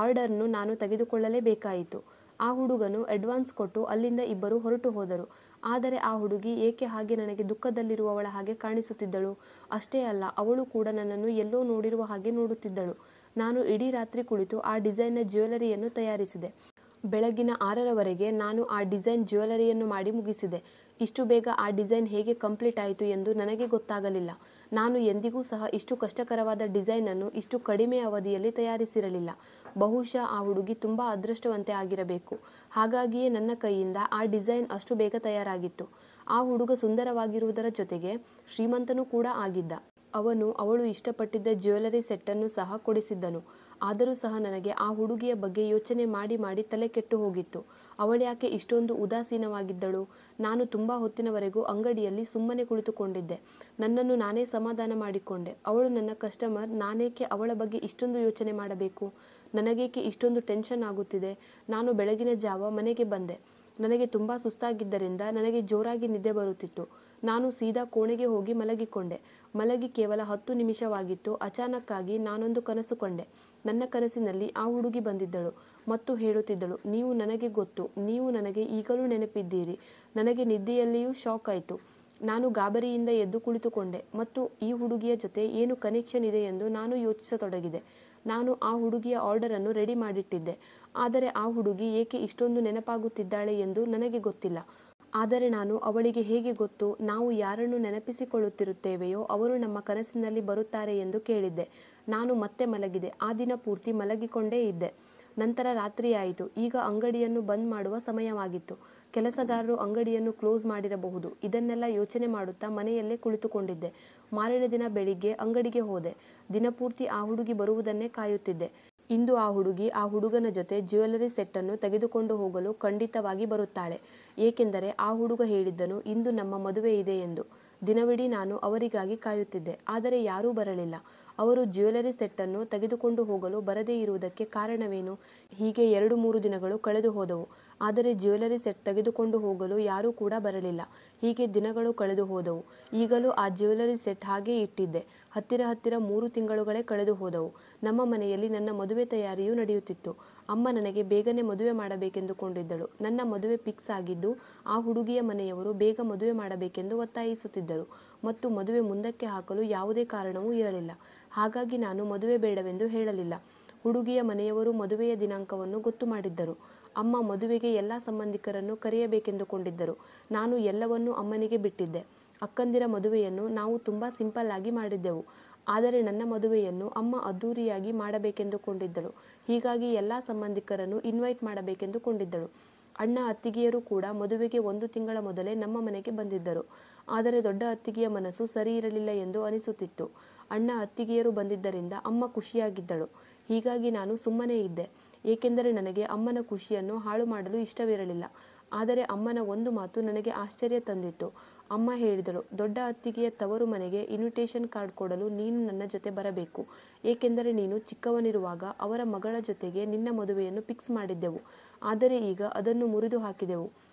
ಆರ್ಡರ್ನು ನಾನು ತೆಗೆದುಕೊಳ್ಳಲೇಬೇಕಾಯಿತು. ಆ ಹುಡುಗನು ಅಡ್ವಾನ್ಸ್ ಕೊಟ್ಟು ಅಲ್ಲಿಂದ ಇಬ್ಬರು ಹೊರಟು ಹೋದರು. ಆದರೆ ಆ ಹುಡುಗಿ ಏಕೆ ಹಾಗೆ ನನಗೆ ದುಃಖದಲ್ಲಿರುವವಳ ಹಾಗೆ ಕಾಣಿಸುತ್ತಿದ್ದಳು? ಅಷ್ಟೇ ಅಲ್ಲ, ಅವಳು ಕೂಡ ನನ್ನನ್ನು ಎಲ್ಲೋ ನೋಡಿರುವ ಹಾಗೆ ನೋಡುತ್ತಿದ್ದಳು. ನಾನು ಇಡೀ ರಾತ್ರಿ ಕುಳಿತು ಆ ಡಿಸೈನ್ನ ಜ್ಯುವೆಲರಿಯನ್ನು ತಯಾರಿಸಿದೆ. ಬೆಳಗಿನ 6ರವರೆಗೆ ನಾನು ಆ ಡಿಸೈನ್ ಜ್ಯುವೆಲರಿಯನ್ನು ಮಾಡಿ ಮುಗಿಸಿದೆ. ಇಷ್ಟು ಬೇಗ ಆ ಡಿಸೈನ್ ಹೇಗೆ ಕಂಪ್ಲೀಟ್ ಆಯಿತು ಎಂದು ನನಗೆ ಗೊತ್ತಾಗಲಿಲ್ಲ. ನಾನು ಎಂದಿಗೂ ಸಹ ಇಷ್ಟು ಕಷ್ಟಕರವಾದ ಡಿಸೈನನ್ನು ಇಷ್ಟು ಕಡಿಮೆ ಅವಧಿಯಲ್ಲಿ ತಯಾರಿಸಿರಲಿಲ್ಲ. ಬಹುಶಃ ಆ ಹುಡುಗಿ ತುಂಬ ಅದೃಷ್ಟವಂತೆ ಆಗಿರಬೇಕು. ಹಾಗಾಗಿಯೇ ನನ್ನ ಕೈಯಿಂದ ಆ ಡಿಸೈನ್ ಅಷ್ಟು ಬೇಗ ತಯಾರಾಗಿತ್ತು. ಆ ಹುಡುಗ ಸುಂದರವಾಗಿರುವುದರ ಜೊತೆಗೆ ಶ್ರೀಮಂತನೂ ಕೂಡ ಆಗಿದ್ದ. ಅವಳು ಇಷ್ಟಪಟ್ಟಿದ್ದ ಜ್ಯುವೆಲರಿ ಸೆಟ್ಟನ್ನು ಸಹ ಕೊಡಿಸಿದ್ದನು. ಆದರೂ ಸಹ ನನಗೆ ಆ ಹುಡುಗಿಯ ಬಗ್ಗೆ ಯೋಚನೆ ಮಾಡಿ ಮಾಡಿ ತಲೆ ಕೆಟ್ಟು ಹೋಗಿತ್ತು. ಅವಳ್ಯಾಕೆ ಇಷ್ಟೊಂದು ಉದಾಸೀನವಾಗಿದ್ದಳು? ನಾನು ತುಂಬ ಹೊತ್ತಿನವರೆಗೂ ಅಂಗಡಿಯಲ್ಲಿ ಸುಮ್ಮನೆ ಕುಳಿತುಕೊಂಡಿದ್ದೆ. ನನ್ನನ್ನು ನಾನೇ ಸಮಾಧಾನ ಮಾಡಿಕೊಂಡೆ. ಅವಳು ನನ್ನ ಕಸ್ಟಮರ್, ನಾನೇಕೆ ಅವಳ ಬಗ್ಗೆ ಇಷ್ಟೊಂದು ಯೋಚನೆ ಮಾಡಬೇಕು? ನನಗೇಕೆ ಇಷ್ಟೊಂದು ಟೆನ್ಷನ್ ಆಗುತ್ತಿದೆ? ನಾನು ಬೆಳಗಿನ ಜಾವ ಮನೆಗೆ ಬಂದೆ. ನನಗೆ ತುಂಬ ಸುಸ್ತಾಗಿದ್ದರಿಂದ ನನಗೆ ಜೋರಾಗಿ ನಿದ್ದೆ ಬರುತ್ತಿತ್ತು. ನಾನು ಸೀದಾ ಕೋಣೆಗೆ ಹೋಗಿ ಮಲಗಿಕೊಂಡೆ. ಮಲಗಿ ಕೇವಲ 10 ನಿಮಿಷವಾಗಿತ್ತು. ಅಚಾನಕ್ಕಾಗಿ ನಾನೊಂದು ಕನಸು ಕಂಡೆ. ನನ್ನ ಕನಸಿನಲ್ಲಿ ಆ ಹುಡುಗಿ ಬಂದಿದ್ದಳು ಮತ್ತು ಹೇಳುತ್ತಿದ್ದಳು, ನೀವು ನನಗೆ ಗೊತ್ತು, ನೀವು ನನಗೆ ಈಗಲೂ ನೆನಪಿದ್ದೀರಿ. ನನಗೆ ನಿದ್ದೆಯಲ್ಲಿಯೂ ಶಾಕ್ ಆಯಿತು. ನಾನು ಗಾಬರಿಯಿಂದ ಎದ್ದು ಕುಳಿತುಕೊಂಡೆ ಮತ್ತು ಈ ಹುಡುಗಿಯ ಜೊತೆ ಏನು ಕನೆಕ್ಷನ್ ಇದೆ ಎಂದು ನಾನು ಯೋಚಿಸತೊಡಗಿದೆ. ನಾನು ಆ ಹುಡುಗಿಯ ಆರ್ಡರನ್ನು ರೆಡಿ ಮಾಡಿಟ್ಟಿದ್ದೆ. ಆದರೆ ಆ ಹುಡುಗಿ ಏಕೆ ಇಷ್ಟೊಂದು ನೆನಪಾಗುತ್ತಿದ್ದಾಳೆ ಎಂದು ನನಗೆ ಗೊತ್ತಿಲ್ಲ. ಆದರೆ ನಾನು ಅವಳಿಗೆ ಹೇಗೆ ಗೊತ್ತು, ನಾವು ಯಾರನ್ನು ನೆನಪಿಸಿಕೊಳ್ಳುತ್ತಿರುತ್ತೇವೆಯೋ ಅವರು ನಮ್ಮ ಕನಸಿನಲ್ಲಿ ಬರುತ್ತಾರೆ ಎಂದು ಕೇಳಿದ್ದೆ. ನಾನು ಮತ್ತೆ ಮಲಗಿದೆ. ಆ ದಿನ ಪೂರ್ತಿ ಮಲಗಿಕೊಂಡೇ ಇದ್ದೆ. ನಂತರ ರಾತ್ರಿಯಾಯಿತು. ಈಗ ಅಂಗಡಿಯನ್ನು ಬಂದ್ ಮಾಡುವ ಸಮಯವಾಗಿತ್ತು. ಕೆಲಸಗಾರರು ಅಂಗಡಿಯನ್ನು ಕ್ಲೋಸ್ ಮಾಡಿರಬಹುದು. ಇದನ್ನೆಲ್ಲ ಯೋಚನೆ ಮಾಡುತ್ತಾ ಮನೆಯಲ್ಲೇ ಕುಳಿತುಕೊಂಡಿದ್ದೆ. ಮಾರನೇ ದಿನ ಬೆಳಿಗ್ಗೆ ಅಂಗಡಿಗೆ ಹೋದೆ. ದಿನಪೂರ್ತಿ ಆ ಹುಡುಗಿ ಬರುವುದನ್ನೇ ಕಾಯುತ್ತಿದ್ದೆ. ಇಂದು ಆ ಹುಡುಗಿ ಆ ಹುಡುಗನ ಜೊತೆ ಜ್ಯುವೆಲರಿ ಸೆಟ್ಟನ್ನು ತೆಗೆದುಕೊಂಡು ಹೋಗಲು ಖಂಡಿತವಾಗಿ ಬರುತ್ತಾಳೆ, ಏಕೆಂದರೆ ಆ ಹುಡುಗ ಹೇಳಿದ್ದನು, ಇಂದು ನಮ್ಮ ಮದುವೆ ಇದೆ ಎಂದು. ದಿನವಿಡೀ ನಾನು ಅವರಿಗಾಗಿ ಕಾಯುತ್ತಿದ್ದೆ, ಆದರೆ ಯಾರೂ ಬರಲಿಲ್ಲ. ಅವರು ಜ್ಯುವೆಲರಿ ಸೆಟ್ಟನ್ನು ತೆಗೆದುಕೊಂಡು ಹೋಗಲು ಬರದೇ ಇರುವುದಕ್ಕೆ ಕಾರಣವೇನು? ಹೀಗೆ 2-3 ದಿನಗಳು ಕಳೆದು ಹೋದವು. ಆದರೆ ಜ್ಯುವೆಲರಿ ಸೆಟ್ ತೆಗೆದುಕೊಂಡು ಹೋಗಲು ಯಾರೂ ಕೂಡ ಬರಲಿಲ್ಲ. ಹೀಗೆ ದಿನಗಳು ಕಳೆದು ಹೋದವು. ಈಗಲೂ ಆ ಜ್ಯುವೆಲರಿ ಸೆಟ್ ಹಾಗೇ ಇಟ್ಟಿದ್ದೆ. ಹತ್ತಿರ 3 ತಿಂಗಳುಗಳೇ ಕಳೆದು ಹೋದವು. ನಮ್ಮ ಮನೆಯಲ್ಲಿ ನನ್ನ ಮದುವೆ ತಯಾರಿಯೂ ನಡೆಯುತ್ತಿತ್ತು. ಅಮ್ಮ ನನಗೆ ಬೇಗನೆ ಮದುವೆ ಮಾಡಬೇಕೆಂದುಕೊಂಡಿದ್ದಳು. ನನ್ನ ಮದುವೆ ಫಿಕ್ಸ್ ಆಗಿದ್ದು ಆ ಹುಡುಗಿಯ ಮನೆಯವರು ಬೇಗ ಮದುವೆ ಮಾಡಬೇಕೆಂದು ಒತ್ತಾಯಿಸುತ್ತಿದ್ದರು ಮತ್ತು ಮದುವೆ ಮುಂದಕ್ಕೆ ಹಾಕಲು ಯಾವುದೇ ಕಾರಣವೂ ಇರಲಿಲ್ಲ. ಹಾಗಾಗಿ ನಾನು ಮದುವೆ ಬೇಡವೆಂದು ಹೇಳಲಿಲ್ಲ. ಹುಡುಗಿಯ ಮನೆಯವರು ಮದುವೆಯ ದಿನಾಂಕವನ್ನು ಗೊತ್ತು ಮಾಡಿದ್ದರು. ಅಮ್ಮ ಮದುವೆಗೆ ಎಲ್ಲ ಸಂಬಂಧಿಕರನ್ನು ಕರೆಯಬೇಕೆಂದುಕೊಂಡಿದ್ದರು. ನಾನು ಎಲ್ಲವನ್ನೂ ಅಮ್ಮನಿಗೆ ಬಿಟ್ಟಿದ್ದೆ. ಅಕ್ಕಂದಿರ ಮದುವೆಯನ್ನು ನಾವು ತುಂಬ ಸಿಂಪಲ್ ಆಗಿ ಮಾಡಿದ್ದೆವು. ಆದರೆ ನನ್ನ ಮದುವೆಯನ್ನು ಅಮ್ಮ ಅದ್ದೂರಿಯಾಗಿ ಮಾಡಬೇಕೆಂದುಕೊಂಡಿದ್ದಳು. ಹೀಗಾಗಿ ಎಲ್ಲ ಸಂಬಂಧಿಕರನ್ನು ಇನ್ವೈಟ್ ಮಾಡಬೇಕೆಂದುಕೊಂಡಿದ್ದಳು. ಅಣ್ಣ ಅತ್ತಿಗೆಯರು ಕೂಡ ಮದುವೆಗೆ 1 ತಿಂಗಳ ಮೊದಲೇ ನಮ್ಮ ಮನೆಗೆ ಬಂದಿದ್ದರು. ಆದರೆ ದೊಡ್ಡ ಅತ್ತಿಗೆಯ ಮನಸ್ಸು ಸರಿ ಇರಲಿಲ್ಲ ಎಂದು ಅನಿಸುತ್ತಿತ್ತು. ಅಣ್ಣ ಅತ್ತಿಗೆಯರು ಬಂದಿದ್ದರಿಂದ ಅಮ್ಮ ಖುಷಿಯಾಗಿದ್ದಳು. ಹೀಗಾಗಿ ನಾನು ಸುಮ್ಮನೇ ಇದ್ದೆ. ಏಕೆಂದರೆ ನನಗೆ ಅಮ್ಮನ ಖುಷಿಯನ್ನು ಹಾಳು ಮಾಡಲು ಇಷ್ಟವಿರಲಿಲ್ಲ. ಆದರೆ ಅಮ್ಮನ ಒಂದು ಮಾತು ನನಗೆ ಆಶ್ಚರ್ಯ ತಂದಿತ್ತು. ಅಮ್ಮ ಹೇಳಿದಳು, ದೊಡ್ಡ ಅತ್ತಿಗೆಯ ತವರು ಮನೆಗೆ ಇನ್ವಿಟೇಷನ್ ಕಾರ್ಡ್ ಕೊಡಲು ನೀನು ನನ್ನ ಜೊತೆ ಬರಬೇಕು. ಏಕೆಂದರೆ ನೀನು ಚಿಕ್ಕವನಿರುವಾಗ ಅವರ ಮಗಳ ಜೊತೆಗೆ ನಿನ್ನ ಮದುವೆಯನ್ನು ಫಿಕ್ಸ್ ಮಾಡಿದ್ದೆವು. ಆದರೆ ಈಗ ಅದನ್ನು ಮುರಿದು ಹಾಕಿದೆವು.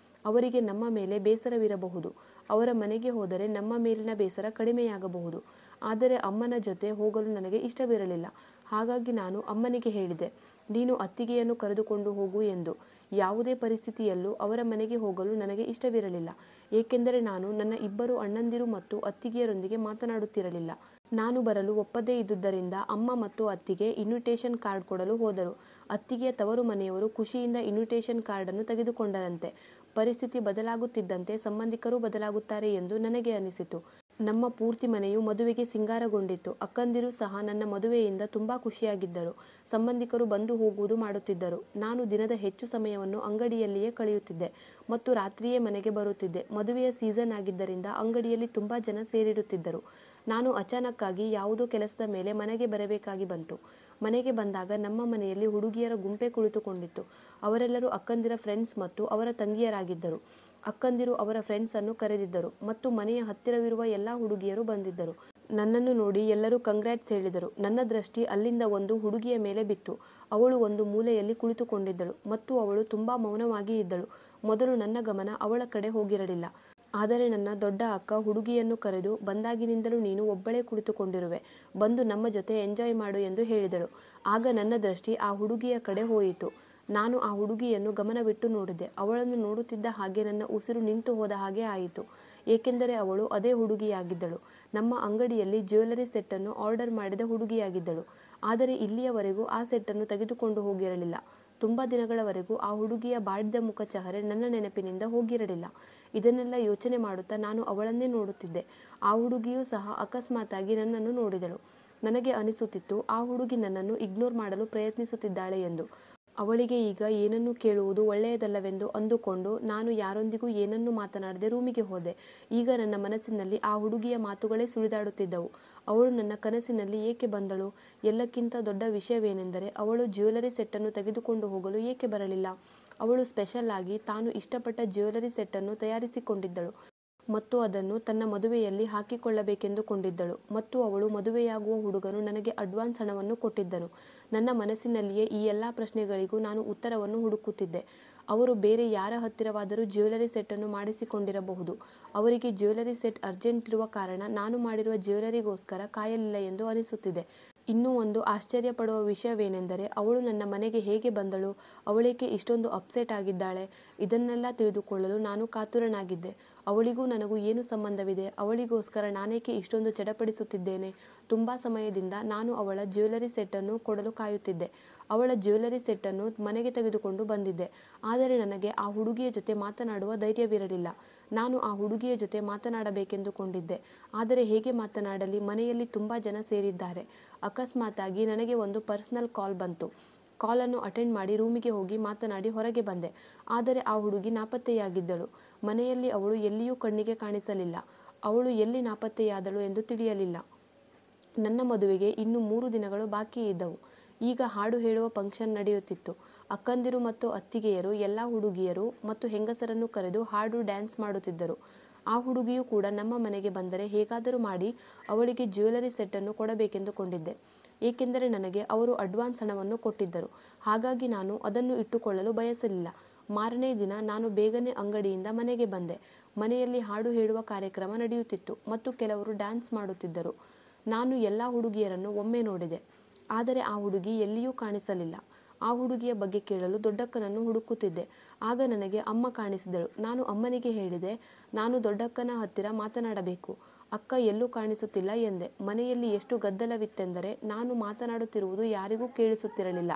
ಅವರಿಗೆ ನಮ್ಮ ಮೇಲೆ ಬೇಸರವಿರಬಹುದು. ಅವರ ಮನೆಗೆ ಹೋದರೆ ನಮ್ಮ ಮೇಲಿನ ಬೇಸರ ಕಡಿಮೆಯಾಗಬಹುದು. ಆದರೆ ಅಮ್ಮನ ಜೊತೆ ಹೋಗಲು ನನಗೆ ಇಷ್ಟವಿರಲಿಲ್ಲ. ಹಾಗಾಗಿ ನಾನು ಅಮ್ಮನಿಗೆ ಹೇಳಿದೆ, ನೀನು ಅತ್ತಿಗೆಯನ್ನು ಕರೆದುಕೊಂಡು ಹೋಗು ಎಂದು. ಯಾವುದೇ ಪರಿಸ್ಥಿತಿಯಲ್ಲೂ ಅವರ ಮನೆಗೆ ಹೋಗಲು ನನಗೆ ಇಷ್ಟವಿರಲಿಲ್ಲ. ಏಕೆಂದರೆ ನಾನು ನನ್ನ 2 ಅಣ್ಣಂದಿರು ಮತ್ತು ಅತ್ತಿಗೆಯರೊಂದಿಗೆ ಮಾತನಾಡುತ್ತಿರಲಿಲ್ಲ. ನಾನು ಬರಲು ಒಪ್ಪದೇ ಇದ್ದುದರಿಂದ ಅಮ್ಮ ಮತ್ತು ಅತ್ತಿಗೆ ಇನ್ವಿಟೇಷನ್ ಕಾರ್ಡ್ ಕೊಡಲು ಹೋದರು. ಅತ್ತಿಗೆಯ ತವರು ಮನೆಯವರು ಖುಷಿಯಿಂದ ಇನ್ವಿಟೇಷನ್ ಕಾರ್ಡನ್ನು ತೆಗೆದುಕೊಂಡರಂತೆ. ಪರಿಸ್ಥಿತಿ ಬದಲಾಗುತ್ತಿದ್ದಂತೆ ಸಂಬಂಧಿಕರು ಬದಲಾಗುತ್ತಾರೆ ಎಂದು ನನಗೆ ಅನಿಸಿತು. ನಮ್ಮ ಪೂರ್ತಿ ಮನೆಯು ಮದುವೆಗೆ ಸಿಂಗಾರಗೊಂಡಿತ್ತು. ಅಕ್ಕಂದಿರು ಸಹ ನನ್ನ ಮದುವೆಯಿಂದ ತುಂಬ ಖುಷಿಯಾಗಿದ್ದರು. ಸಂಬಂಧಿಕರು ಬಂದು ಹೋಗುವುದು ಮಾಡುತ್ತಿದ್ದರು. ನಾನು ದಿನದ ಹೆಚ್ಚು ಸಮಯವನ್ನು ಅಂಗಡಿಯಲ್ಲಿಯೇ ಕಳೆಯುತ್ತಿದ್ದೆ ಮತ್ತು ರಾತ್ರಿಯೇ ಮನೆಗೆ ಬರುತ್ತಿದ್ದೆ. ಮದುವೆಯ ಸೀಸನ್ ಆಗಿದ್ದರಿಂದ ಅಂಗಡಿಯಲ್ಲಿ ತುಂಬ ಜನ ಸೇರಿರುತ್ತಿದ್ದರು. ನಾನು ಅಚಾನಕ್ಕಾಗಿ ಯಾವುದೋ ಕೆಲಸದ ಮೇಲೆ ಮನೆಗೆ ಬರಬೇಕಾಗಿ ಬಂತು. ಮನೆಗೆ ಬಂದಾಗ ನಮ್ಮ ಮನೆಯಲ್ಲಿ ಹುಡುಗಿಯರ ಗುಂಪೇ ಕುಳಿತುಕೊಂಡಿತ್ತು. ಅವರೆಲ್ಲರೂ ಅಕ್ಕಂದಿರ ಫ್ರೆಂಡ್ಸ್ ಮತ್ತು ಅವರ ತಂಗಿಯರಾಗಿದ್ದರು. ಅಕ್ಕಂದಿರು ಅವರ ಫ್ರೆಂಡ್ಸನ್ನು ಕರೆದಿದ್ದರು ಮತ್ತು ಮನೆಯ ಹತ್ತಿರವಿರುವ ಎಲ್ಲ ಹುಡುಗಿಯರು ಬಂದಿದ್ದರು. ನನ್ನನ್ನು ನೋಡಿ ಎಲ್ಲರೂ ಕಂಗ್ರ್ಯಾಟ್ಸ್ ಹೇಳಿದರು. ನನ್ನ ದೃಷ್ಟಿ ಅಲ್ಲಿಂದ ಒಂದು ಹುಡುಗಿಯ ಮೇಲೆ ಬಿತ್ತು. ಅವಳು ಒಂದು ಮೂಲೆಯಲ್ಲಿ ಕುಳಿತುಕೊಂಡಿದ್ದಳು ಮತ್ತು ಅವಳು ತುಂಬ ಮೌನವಾಗಿ ಇದ್ದಳು. ಮೊದಲು ನನ್ನ ಗಮನ ಅವಳ ಕಡೆ ಹೋಗಿರಲಿಲ್ಲ. ಆದರೆ ನನ್ನ ದೊಡ್ಡ ಅಕ್ಕ ಹುಡುಗಿಯನ್ನು ಕರೆದು, ಬಂದಾಗಿನಿಂದಲೂ ನೀನು ಒಬ್ಬಳೇ ಕುಳಿತುಕೊಂಡಿರುವೆ, ಬಂದು ನಮ್ಮ ಜೊತೆ ಎಂಜಾಯ್ ಮಾಡು ಎಂದು ಹೇಳಿದಳು. ಆಗ ನನ್ನ ದೃಷ್ಟಿ ಆ ಹುಡುಗಿಯ ಕಡೆ ಹೋಯಿತು. ನಾನು ಆ ಹುಡುಗಿಯನ್ನು ಗಮನವಿಟ್ಟು ನೋಡಿದೆ. ಅವಳನ್ನು ನೋಡುತ್ತಿದ್ದ ಹಾಗೆ ನನ್ನ ಉಸಿರು ನಿಂತು ಹೋದ ಹಾಗೆ ಆಯಿತು. ಏಕೆಂದರೆ ಅವಳು ಅದೇ ಹುಡುಗಿಯಾಗಿದ್ದಳು. ನಮ್ಮ ಅಂಗಡಿಯಲ್ಲಿ ಜ್ಯುವೆಲರಿ ಸೆಟ್ಟನ್ನು ಆರ್ಡರ್ ಮಾಡಿದ ಹುಡುಗಿಯಾಗಿದ್ದಳು. ಆದರೆ ಇಲ್ಲಿಯವರೆಗೂ ಆ ಸೆಟ್ಟನ್ನು ತೆಗೆದುಕೊಂಡು ಹೋಗಿರಲಿಲ್ಲ. ತುಂಬ ದಿನಗಳವರೆಗೂ ಆ ಹುಡುಗಿಯ ಬಾಡಿದ ಮುಖ ಚಹರೆ ನನ್ನ ನೆನಪಿನಿಂದ ಹೋಗಿರಲಿಲ್ಲ. ಇದನ್ನೆಲ್ಲ ಯೋಚನೆ ಮಾಡುತ್ತಾ ನಾನು ಅವಳನ್ನೇ ನೋಡುತ್ತಿದ್ದೆ. ಆ ಹುಡುಗಿಯೂ ಸಹ ಅಕಸ್ಮಾತಾಗಿ ನನ್ನನ್ನು ನೋಡಿದಳು. ನನಗೆ ಅನಿಸುತ್ತಿತ್ತು, ಆ ಹುಡುಗಿ ನನ್ನನ್ನು ಇಗ್ನೋರ್ ಮಾಡಲು ಪ್ರಯತ್ನಿಸುತ್ತಿದ್ದಾಳೆ ಎಂದು. ಅವಳಿಗೆ ಈಗ ಏನನ್ನೂ ಕೇಳುವುದು ಒಳ್ಳೆಯದಲ್ಲವೆಂದು ಅಂದುಕೊಂಡು ನಾನು ಯಾರೊಂದಿಗೂ ಏನನ್ನೂ ಮಾತನಾಡದೆ ರೂಮಿಗೆ ಹೋದೆ. ಈಗ ನನ್ನ ಮನಸ್ಸಿನಲ್ಲಿ ಆ ಹುಡುಗಿಯ ಮಾತುಗಳೇ ಸುಳಿದಾಡುತ್ತಿದ್ದವು. ಅವಳು ನನ್ನ ಕನಸಿನಲ್ಲಿ ಏಕೆ ಬಂದಳು? ಎಲ್ಲಕ್ಕಿಂತ ದೊಡ್ಡ ವಿಷಯವೇನೆಂದರೆ ಅವಳು ಜ್ಯುವೆಲರಿ ಸೆಟ್ಟನ್ನು ತೆಗೆದುಕೊಂಡು ಹೋಗಲು ಏಕೆ ಬರಲಿಲ್ಲ? ಅವಳು ಸ್ಪೆಷಲ್ ಆಗಿ ತಾನು ಇಷ್ಟಪಟ್ಟ ಜ್ಯುವೆಲರಿ ಸೆಟ್ಟನ್ನು ತಯಾರಿಸಿಕೊಂಡಿದ್ದಳು ಮತ್ತು ಅದನ್ನು ತನ್ನ ಮದುವೆಯಲ್ಲಿ ಹಾಕಿಕೊಳ್ಳಬೇಕೆಂದುಕೊಂಡಿದ್ದಳು. ಮತ್ತು ಅವಳು ಮದುವೆಯಾಗುವ ಹುಡುಗನು ನನಗೆ ಅಡ್ವಾನ್ಸ್ ಹಣವನ್ನು ಕೊಟ್ಟಿದ್ದನು. ನನ್ನ ಮನಸ್ಸಿನಲ್ಲಿಯೇ ಈ ಎಲ್ಲ ಪ್ರಶ್ನೆಗಳಿಗೂ ನಾನು ಉತ್ತರವನ್ನು ಹುಡುಕುತ್ತಿದ್ದೆ. ಅವರು ಬೇರೆ ಯಾರ ಹತ್ತಿರವಾದರೂ ಜ್ಯುವೆಲರಿ ಸೆಟ್ಟನ್ನು ಮಾಡಿಸಿಕೊಂಡಿರಬಹುದು. ಅವರಿಗೆ ಜ್ಯುವೆಲರಿ ಸೆಟ್ ಅರ್ಜೆಂಟ್ ಇರುವ ಕಾರಣ ನಾನು ಮಾಡಿರುವ ಜ್ಯುವೆಲರಿಗೋಸ್ಕರ ಕಾಯಲಿಲ್ಲ ಎಂದು ಅನಿಸುತ್ತಿದೆ. ಇನ್ನೂ ಒಂದು ಆಶ್ಚರ್ಯಪಡುವ ವಿಷಯವೇನೆಂದರೆ ಅವಳು ನನ್ನ ಮನೆಗೆ ಹೇಗೆ ಬಂದಳು? ಅವಳೇಕೆ ಇಷ್ಟೊಂದು ಅಪ್ಸೆಟ್ ಆಗಿದ್ದಾಳೆ? ಇದನ್ನೆಲ್ಲ ತಿಳಿದುಕೊಳ್ಳಲು ನಾನು ಕಾತುರನಾಗಿದ್ದೆ. ಅವಳಿಗೂ ನನಗೂ ಏನು ಸಂಬಂಧವಿದೆ? ಅವಳಿಗೋಸ್ಕರ ನಾನೇಕೆ ಇಷ್ಟೊಂದು ಚಡಪಡಿಸುತ್ತಿದ್ದೇನೆ? ತುಂಬ ಸಮಯದಿಂದ ನಾನು ಅವಳ ಜ್ಯುವೆಲರಿ ಸೆಟ್ಟನ್ನು ಕೊಡಲು ಕಾಯುತ್ತಿದ್ದೆ. ಅವಳ ಜ್ಯುವೆಲರಿ ಸೆಟ್ಟನ್ನು ಮನೆಗೆ ತೆಗೆದುಕೊಂಡು ಬಂದಿದ್ದೆ. ಆದರೆ ನನಗೆ ಆ ಹುಡುಗಿಯ ಜೊತೆ ಮಾತನಾಡುವ ಧೈರ್ಯವಿರಲಿಲ್ಲ. ನಾನು ಆ ಹುಡುಗಿಯ ಜೊತೆ ಮಾತನಾಡಬೇಕೆಂದುಕೊಂಡಿದ್ದೆ. ಆದರೆ ಹೇಗೆ ಮಾತನಾಡಲಿ? ಮನೆಯಲ್ಲಿ ತುಂಬ ಜನ ಸೇರಿದ್ದಾರೆ. ಅಕಸ್ಮಾತಾಗಿ ನನಗೆ ಒಂದು ಪರ್ಸನಲ್ ಕಾಲ್ ಬಂತು. ಕಾಲನ್ನು ಅಟೆಂಡ್ ಮಾಡಿ ರೂಮಿಗೆ ಹೋಗಿ ಮಾತನಾಡಿ ಹೊರಗೆ ಬಂದೆ. ಆದರೆ ಆ ಹುಡುಗಿ ನಾಪತ್ತೆಯಾಗಿದ್ದಳು. ಮನೆಯಲ್ಲಿ ಅವಳು ಎಲ್ಲಿಯೂ ಕಣ್ಣಿಗೆ ಕಾಣಿಸಲಿಲ್ಲ. ಅವಳು ಎಲ್ಲಿ ನಾಪತ್ತೆಯಾದಳು ಎಂದು ತಿಳಿಯಲಿಲ್ಲ. ನನ್ನ ಮದುವೆಗೆ ಇನ್ನು 3 ದಿನಗಳು ಬಾಕಿ ಇದ್ದವು. ಈಗ ಹಾಡು ಹೇಳುವ ಫಂಕ್ಷನ್ ನಡೆಯುತ್ತಿತ್ತು. ಅಕ್ಕಂದಿರು ಮತ್ತು ಅತ್ತಿಗೆಯರು ಎಲ್ಲ ಹುಡುಗಿಯರು ಮತ್ತು ಹೆಂಗಸರನ್ನು ಕರೆದು ಹಾಡು ಡ್ಯಾನ್ಸ್ ಮಾಡುತ್ತಿದ್ದರು. ಆ ಹುಡುಗಿಯೂ ಕೂಡ ನಮ್ಮ ಮನೆಗೆ ಬಂದರೆ ಹೇಗಾದರೂ ಮಾಡಿ ಅವಳಿಗೆ ಜ್ಯುವೆಲರಿ ಸೆಟ್ಟನ್ನು ಕೊಡಬೇಕೆಂದುಕೊಂಡಿದ್ದೆ. ಏಕೆಂದರೆ ನನಗೆ ಅವರು ಅಡ್ವಾನ್ಸ್ ಹಣವನ್ನು ಕೊಟ್ಟಿದ್ದರು. ಹಾಗಾಗಿ ನಾನು ಅದನ್ನು ಇಟ್ಟುಕೊಳ್ಳಲು ಬಯಸಲಿಲ್ಲ. ಮಾರನೇ ದಿನ ನಾನು ಬೇಗನೆ ಅಂಗಡಿಯಿಂದ ಮನೆಗೆ ಬಂದೆ. ಮನೆಯಲ್ಲಿ ಹಾಡು ಹೇಳುವ ಕಾರ್ಯಕ್ರಮ ನಡೆಯುತ್ತಿತ್ತು ಮತ್ತು ಕೆಲವರು ಡ್ಯಾನ್ಸ್ ಮಾಡುತ್ತಿದ್ದರು. ನಾನು ಎಲ್ಲ ಹುಡುಗಿಯರನ್ನು ಒಮ್ಮೆ ನೋಡಿದೆ. ಆದರೆ ಆ ಹುಡುಗಿ ಎಲ್ಲಿಯೂ ಕಾಣಿಸಲಿಲ್ಲ. ಆ ಹುಡುಗಿಯ ಬಗ್ಗೆ ಕೇಳಲು ದೊಡ್ಡಕ್ಕನನ್ನು ಹುಡುಕುತ್ತಿದ್ದೆ. ಆಗ ನನಗೆ ಅಮ್ಮ ಕಾಣಿಸಿದಳು. ನಾನು ಅಮ್ಮನಿಗೆ ಹೇಳಿದೆ, ನಾನು ದೊಡ್ಡಕ್ಕನ ಹತ್ತಿರ ಮಾತನಾಡಬೇಕು. ಅಕ್ಕ ಎಲ್ಲೂ ಕಾಣಿಸುತ್ತಿಲ್ಲ ಎಂದೆ. ಮನೆಯಲ್ಲಿ ಎಷ್ಟು ಗದ್ದಲವಿತ್ತೆಂದರೆ ನಾನು ಮಾತನಾಡುತ್ತಿರುವುದು ಯಾರಿಗೂ ಕೇಳಿಸುತ್ತಿರಲಿಲ್ಲ.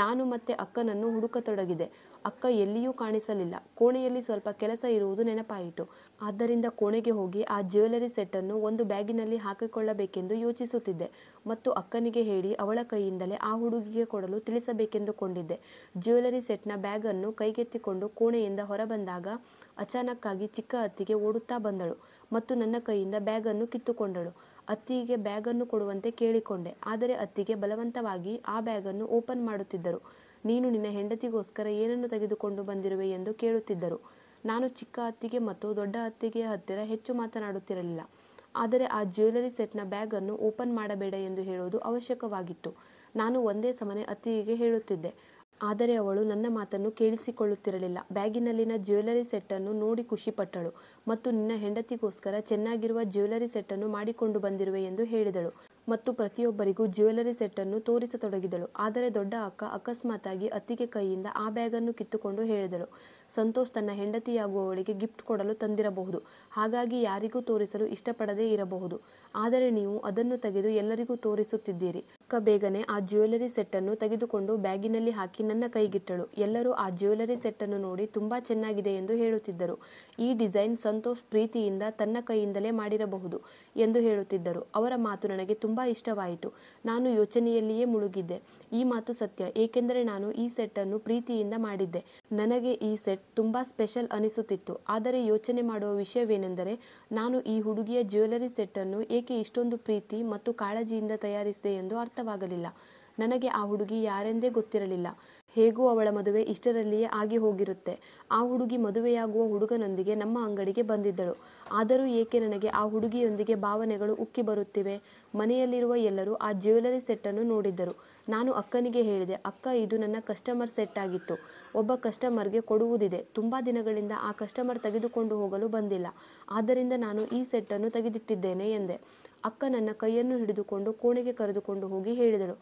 ನಾನು ಮತ್ತೆ ಅಕ್ಕನನ್ನು ಹುಡುಕತೊಡಗಿದೆ. ಅಕ್ಕ ಎಲ್ಲಿಯೂ ಕಾಣಿಸಲಿಲ್ಲ. ಕೋಣೆಯಲ್ಲಿ ಸ್ವಲ್ಪ ಕೆಲಸ ಇರುವುದು ನೆನಪಾಯಿತು. ಆದ್ದರಿಂದ ಕೋಣೆಗೆ ಹೋಗಿ ಆ ಜ್ಯುವೆಲರಿ ಸೆಟ್ಟನ್ನು ಒಂದು ಬ್ಯಾಗಿನಲ್ಲಿ ಹಾಕಿಕೊಳ್ಳಬೇಕೆಂದು ಯೋಚಿಸುತ್ತಿದ್ದೆ ಮತ್ತು ಅಕ್ಕನಿಗೆ ಹೇಳಿ ಅವಳ ಕೈಯಿಂದಲೇ ಆ ಹುಡುಗಿಗೆ ಕೊಡಲು ತಿಳಿಸಬೇಕೆಂದುಕೊಂಡಿದ್ದೆ. ಜ್ಯುವೆಲರಿ ಸೆಟ್ನ ಬ್ಯಾಗನ್ನು ಕೈಗೆತ್ತಿಕೊಂಡು ಕೋಣೆಯಿಂದ ಹೊರಬಂದಾಗ ಅಚಾನಕ್ಕಾಗಿ ಚಿಕ್ಕ ಅತ್ತಿಗೆ ಓಡುತ್ತಾ ಬಂದಳು ಮತ್ತು ನನ್ನ ಕೈಯಿಂದ ಬ್ಯಾಗನ್ನು ಕಿತ್ತುಕೊಂಡಳು. ಅತ್ತಿಗೆ ಬ್ಯಾಗನ್ನು ಕೊಡುವಂತೆ ಕೇಳಿಕೊಂಡೆ. ಆದರೆ ಅತ್ತಿಗೆ ಬಲವಂತವಾಗಿ ಆ ಬ್ಯಾಗನ್ನು ಓಪನ್ ಮಾಡುತ್ತಿದ್ದರು. ನೀನು ನಿನ್ನ ಹೆಂಡತಿಗೋಸ್ಕರ ಏನನ್ನು ತೆಗೆದುಕೊಂಡು ಬಂದಿರುವೆ ಎಂದು ಕೇಳುತ್ತಿದ್ದರು. ನಾನು ಚಿಕ್ಕ ಅತ್ತಿಗೆ ಮತ್ತು ದೊಡ್ಡ ಅತ್ತಿಗೆಯ ಹತ್ತಿರ ಹೆಚ್ಚು ಮಾತನಾಡುತ್ತಿರಲಿಲ್ಲ. ಆದರೆ ಆ ಜ್ಯುವೆಲರಿ ಸೆಟ್ನ ಬ್ಯಾಗನ್ನು ಓಪನ್ ಮಾಡಬೇಡ ಎಂದು ಹೇಳುವುದು ಅವಶ್ಯಕವಾಗಿತ್ತು. ನಾನು ಒಂದೇ ಸಮನೆ ಅತ್ತಿಗೆಗೆ ಹೇಳುತ್ತಿದ್ದೆ. ಆದರೆ ಅವಳು ನನ್ನ ಮಾತನ್ನು ಕೇಳಿಸಿಕೊಳ್ಳುತ್ತಿರಲಿಲ್ಲ. ಬ್ಯಾಗಿನಲ್ಲಿನ ಜ್ಯುವೆಲರಿ ಸೆಟ್ಟನ್ನು ನೋಡಿ ಖುಷಿಪಟ್ಟಳು ಮತ್ತು ನಿನ್ನ ಹೆಂಡತಿಗೋಸ್ಕರ ಚೆನ್ನಾಗಿರುವ ಜ್ಯುವೆಲರಿ ಸೆಟ್ಟನ್ನು ಮಾಡಿಕೊಂಡು ಬಂದಿರುವೆ ಎಂದು ಹೇಳಿದಳು ಮತ್ತು ಪ್ರತಿಯೊಬ್ಬರಿಗೂ ಜ್ಯುವೆಲರಿ ಸೆಟ್ಟನ್ನು ತೋರಿಸತೊಡಗಿದಳು. ಆದರೆ ದೊಡ್ಡ ಅಕ್ಕ ಅಕಸ್ಮಾತಾಗಿ ಅತ್ತಿಗೆ ಕೈಯಿಂದ ಆ ಬ್ಯಾಗನ್ನು ಕಿತ್ತುಕೊಂಡು ಹೇಳಿದಳು, ಸಂತೋಷ್ ತನ್ನ ಹೆಂಡತಿಯಾಗುವವಳಿಗೆ ಗಿಫ್ಟ್ ಕೊಡಲು ತಂದಿರಬಹುದು, ಹಾಗಾಗಿ ಯಾರಿಗೂ ತೋರಿಸಲು ಇಷ್ಟಪಡದೇ ಇರಬಹುದು. ಆದರೆ ನೀವು ಅದನ್ನು ತೆಗೆದು ಎಲ್ಲರಿಗೂ ತೋರಿಸುತ್ತಿದ್ದೀರಿ. ಅಕ್ಕ ಬೇಗನೆ ಆ ಜ್ಯುವೆಲರಿ ಸೆಟ್ಟನ್ನು ತೆಗೆದುಕೊಂಡು ಬ್ಯಾಗಿನಲ್ಲಿ ಹಾಕಿ ನನ್ನ ಕೈಗಿಟ್ಟಳು. ಎಲ್ಲರೂ ಆ ಜ್ಯುವೆಲರಿ ಸೆಟ್ಟನ್ನು ನೋಡಿ ತುಂಬಾ ಚೆನ್ನಾಗಿದೆ ಎಂದು ಹೇಳುತ್ತಿದ್ದರು. ಈ ಡಿಸೈನ್ ಸಂತೋಷ್ ಪ್ರೀತಿಯಿಂದ ತನ್ನ ಕೈಯಿಂದಲೇ ಮಾಡಿರಬಹುದು ಎಂದು ಹೇಳುತ್ತಿದ್ದರು. ಅವರ ಮಾತು ನನಗೆ ತುಂಬಾ ಇಷ್ಟವಾಯಿತು. ನಾನು ಯೋಚನೆಯಲ್ಲಿಯೇ ಮುಳುಗಿದ್ದೆ. ಈ ಮಾತು ಸತ್ಯ, ಏಕೆಂದರೆ ನಾನು ಈ ಸೆಟ್ಟನ್ನು ಪ್ರೀತಿಯಿಂದ ಮಾಡಿದ್ದೆ. ನನಗೆ ಈ ಸೆಟ್ ತುಂಬಾ ಸ್ಪೆಷಲ್ ಅನಿಸುತ್ತಿತ್ತು. ಆದರೆ ಯೋಚನೆ ಮಾಡುವ ವಿಷಯವೇನೆಂದರೆ ನಾನು ಈ ಹುಡುಗಿಯ ಜ್ಯುವೆಲರಿ ಸೆಟ್ಟನ್ನು ಏಕೆ ಇಷ್ಟೊಂದು ಪ್ರೀತಿ ಮತ್ತು ಕಾಳಜಿಯಿಂದ ತಯಾರಿಸಿದೆ ಎಂದು ಅರ್ಥವಾಗಲಿಲ್ಲ. ನನಗೆ ಆ ಹುಡುಗಿ ಯಾರೆಂದೇ ಗೊತ್ತಿರಲಿಲ್ಲ. ಹೇಗೂ ಅವಳ ಮದುವೆ ಇಷ್ಟರಲ್ಲಿಯೇ ಆಗಿ ಹೋಗಿರುತ್ತೆ. ಆ ಹುಡುಗಿ ಮದುವೆಯಾಗುವ ಹುಡುಗನೊಂದಿಗೆ ನಮ್ಮ ಅಂಗಡಿಗೆ ಬಂದಿದ್ದಳು. ಆದರೂ ಏಕೆ ನನಗೆ ಆ ಹುಡುಗಿಯೊಂದಿಗೆ ಭಾವನೆಗಳು ಉಕ್ಕಿ ಬರುತ್ತಿವೆ? ಮನೆಯಲ್ಲಿರುವ ಎಲ್ಲರೂ ಆ ಜ್ಯುವೆಲರಿ ಸೆಟ್ಟನ್ನು ನೋಡಿದ್ದರು. ನಾನು ಅಕ್ಕನಿಗೆ ಹೇಳಿದೆ, ಅಕ್ಕ, ಇದು ನನ್ನ ಕಸ್ಟಮರ್ ಸೆಟ್ ಆಗಿತ್ತು. ಒಬ್ಬ ಕಸ್ಟಮರ್ಗೆ ಕೊಡುವುದಿದೆ. ತುಂಬಾ ದಿನಗಳಿಂದ ಆ ಕಸ್ಟಮರ್ ತೆಗೆದುಕೊಂಡು ಹೋಗಲು ಬಂದಿಲ್ಲ. ಆದ್ದರಿಂದ ನಾನು ಈ ಸೆಟ್ಟನ್ನು ತೆಗೆದಿಟ್ಟಿದ್ದೇನೆ ಎಂದೆ. ಅಕ್ಕ ನನ್ನ ಕೈಯನ್ನು ಹಿಡಿದುಕೊಂಡು ಕೋಣೆಗೆ ಕರೆದುಕೊಂಡು ಹೋಗಿ ಹೇಳಿದಳು,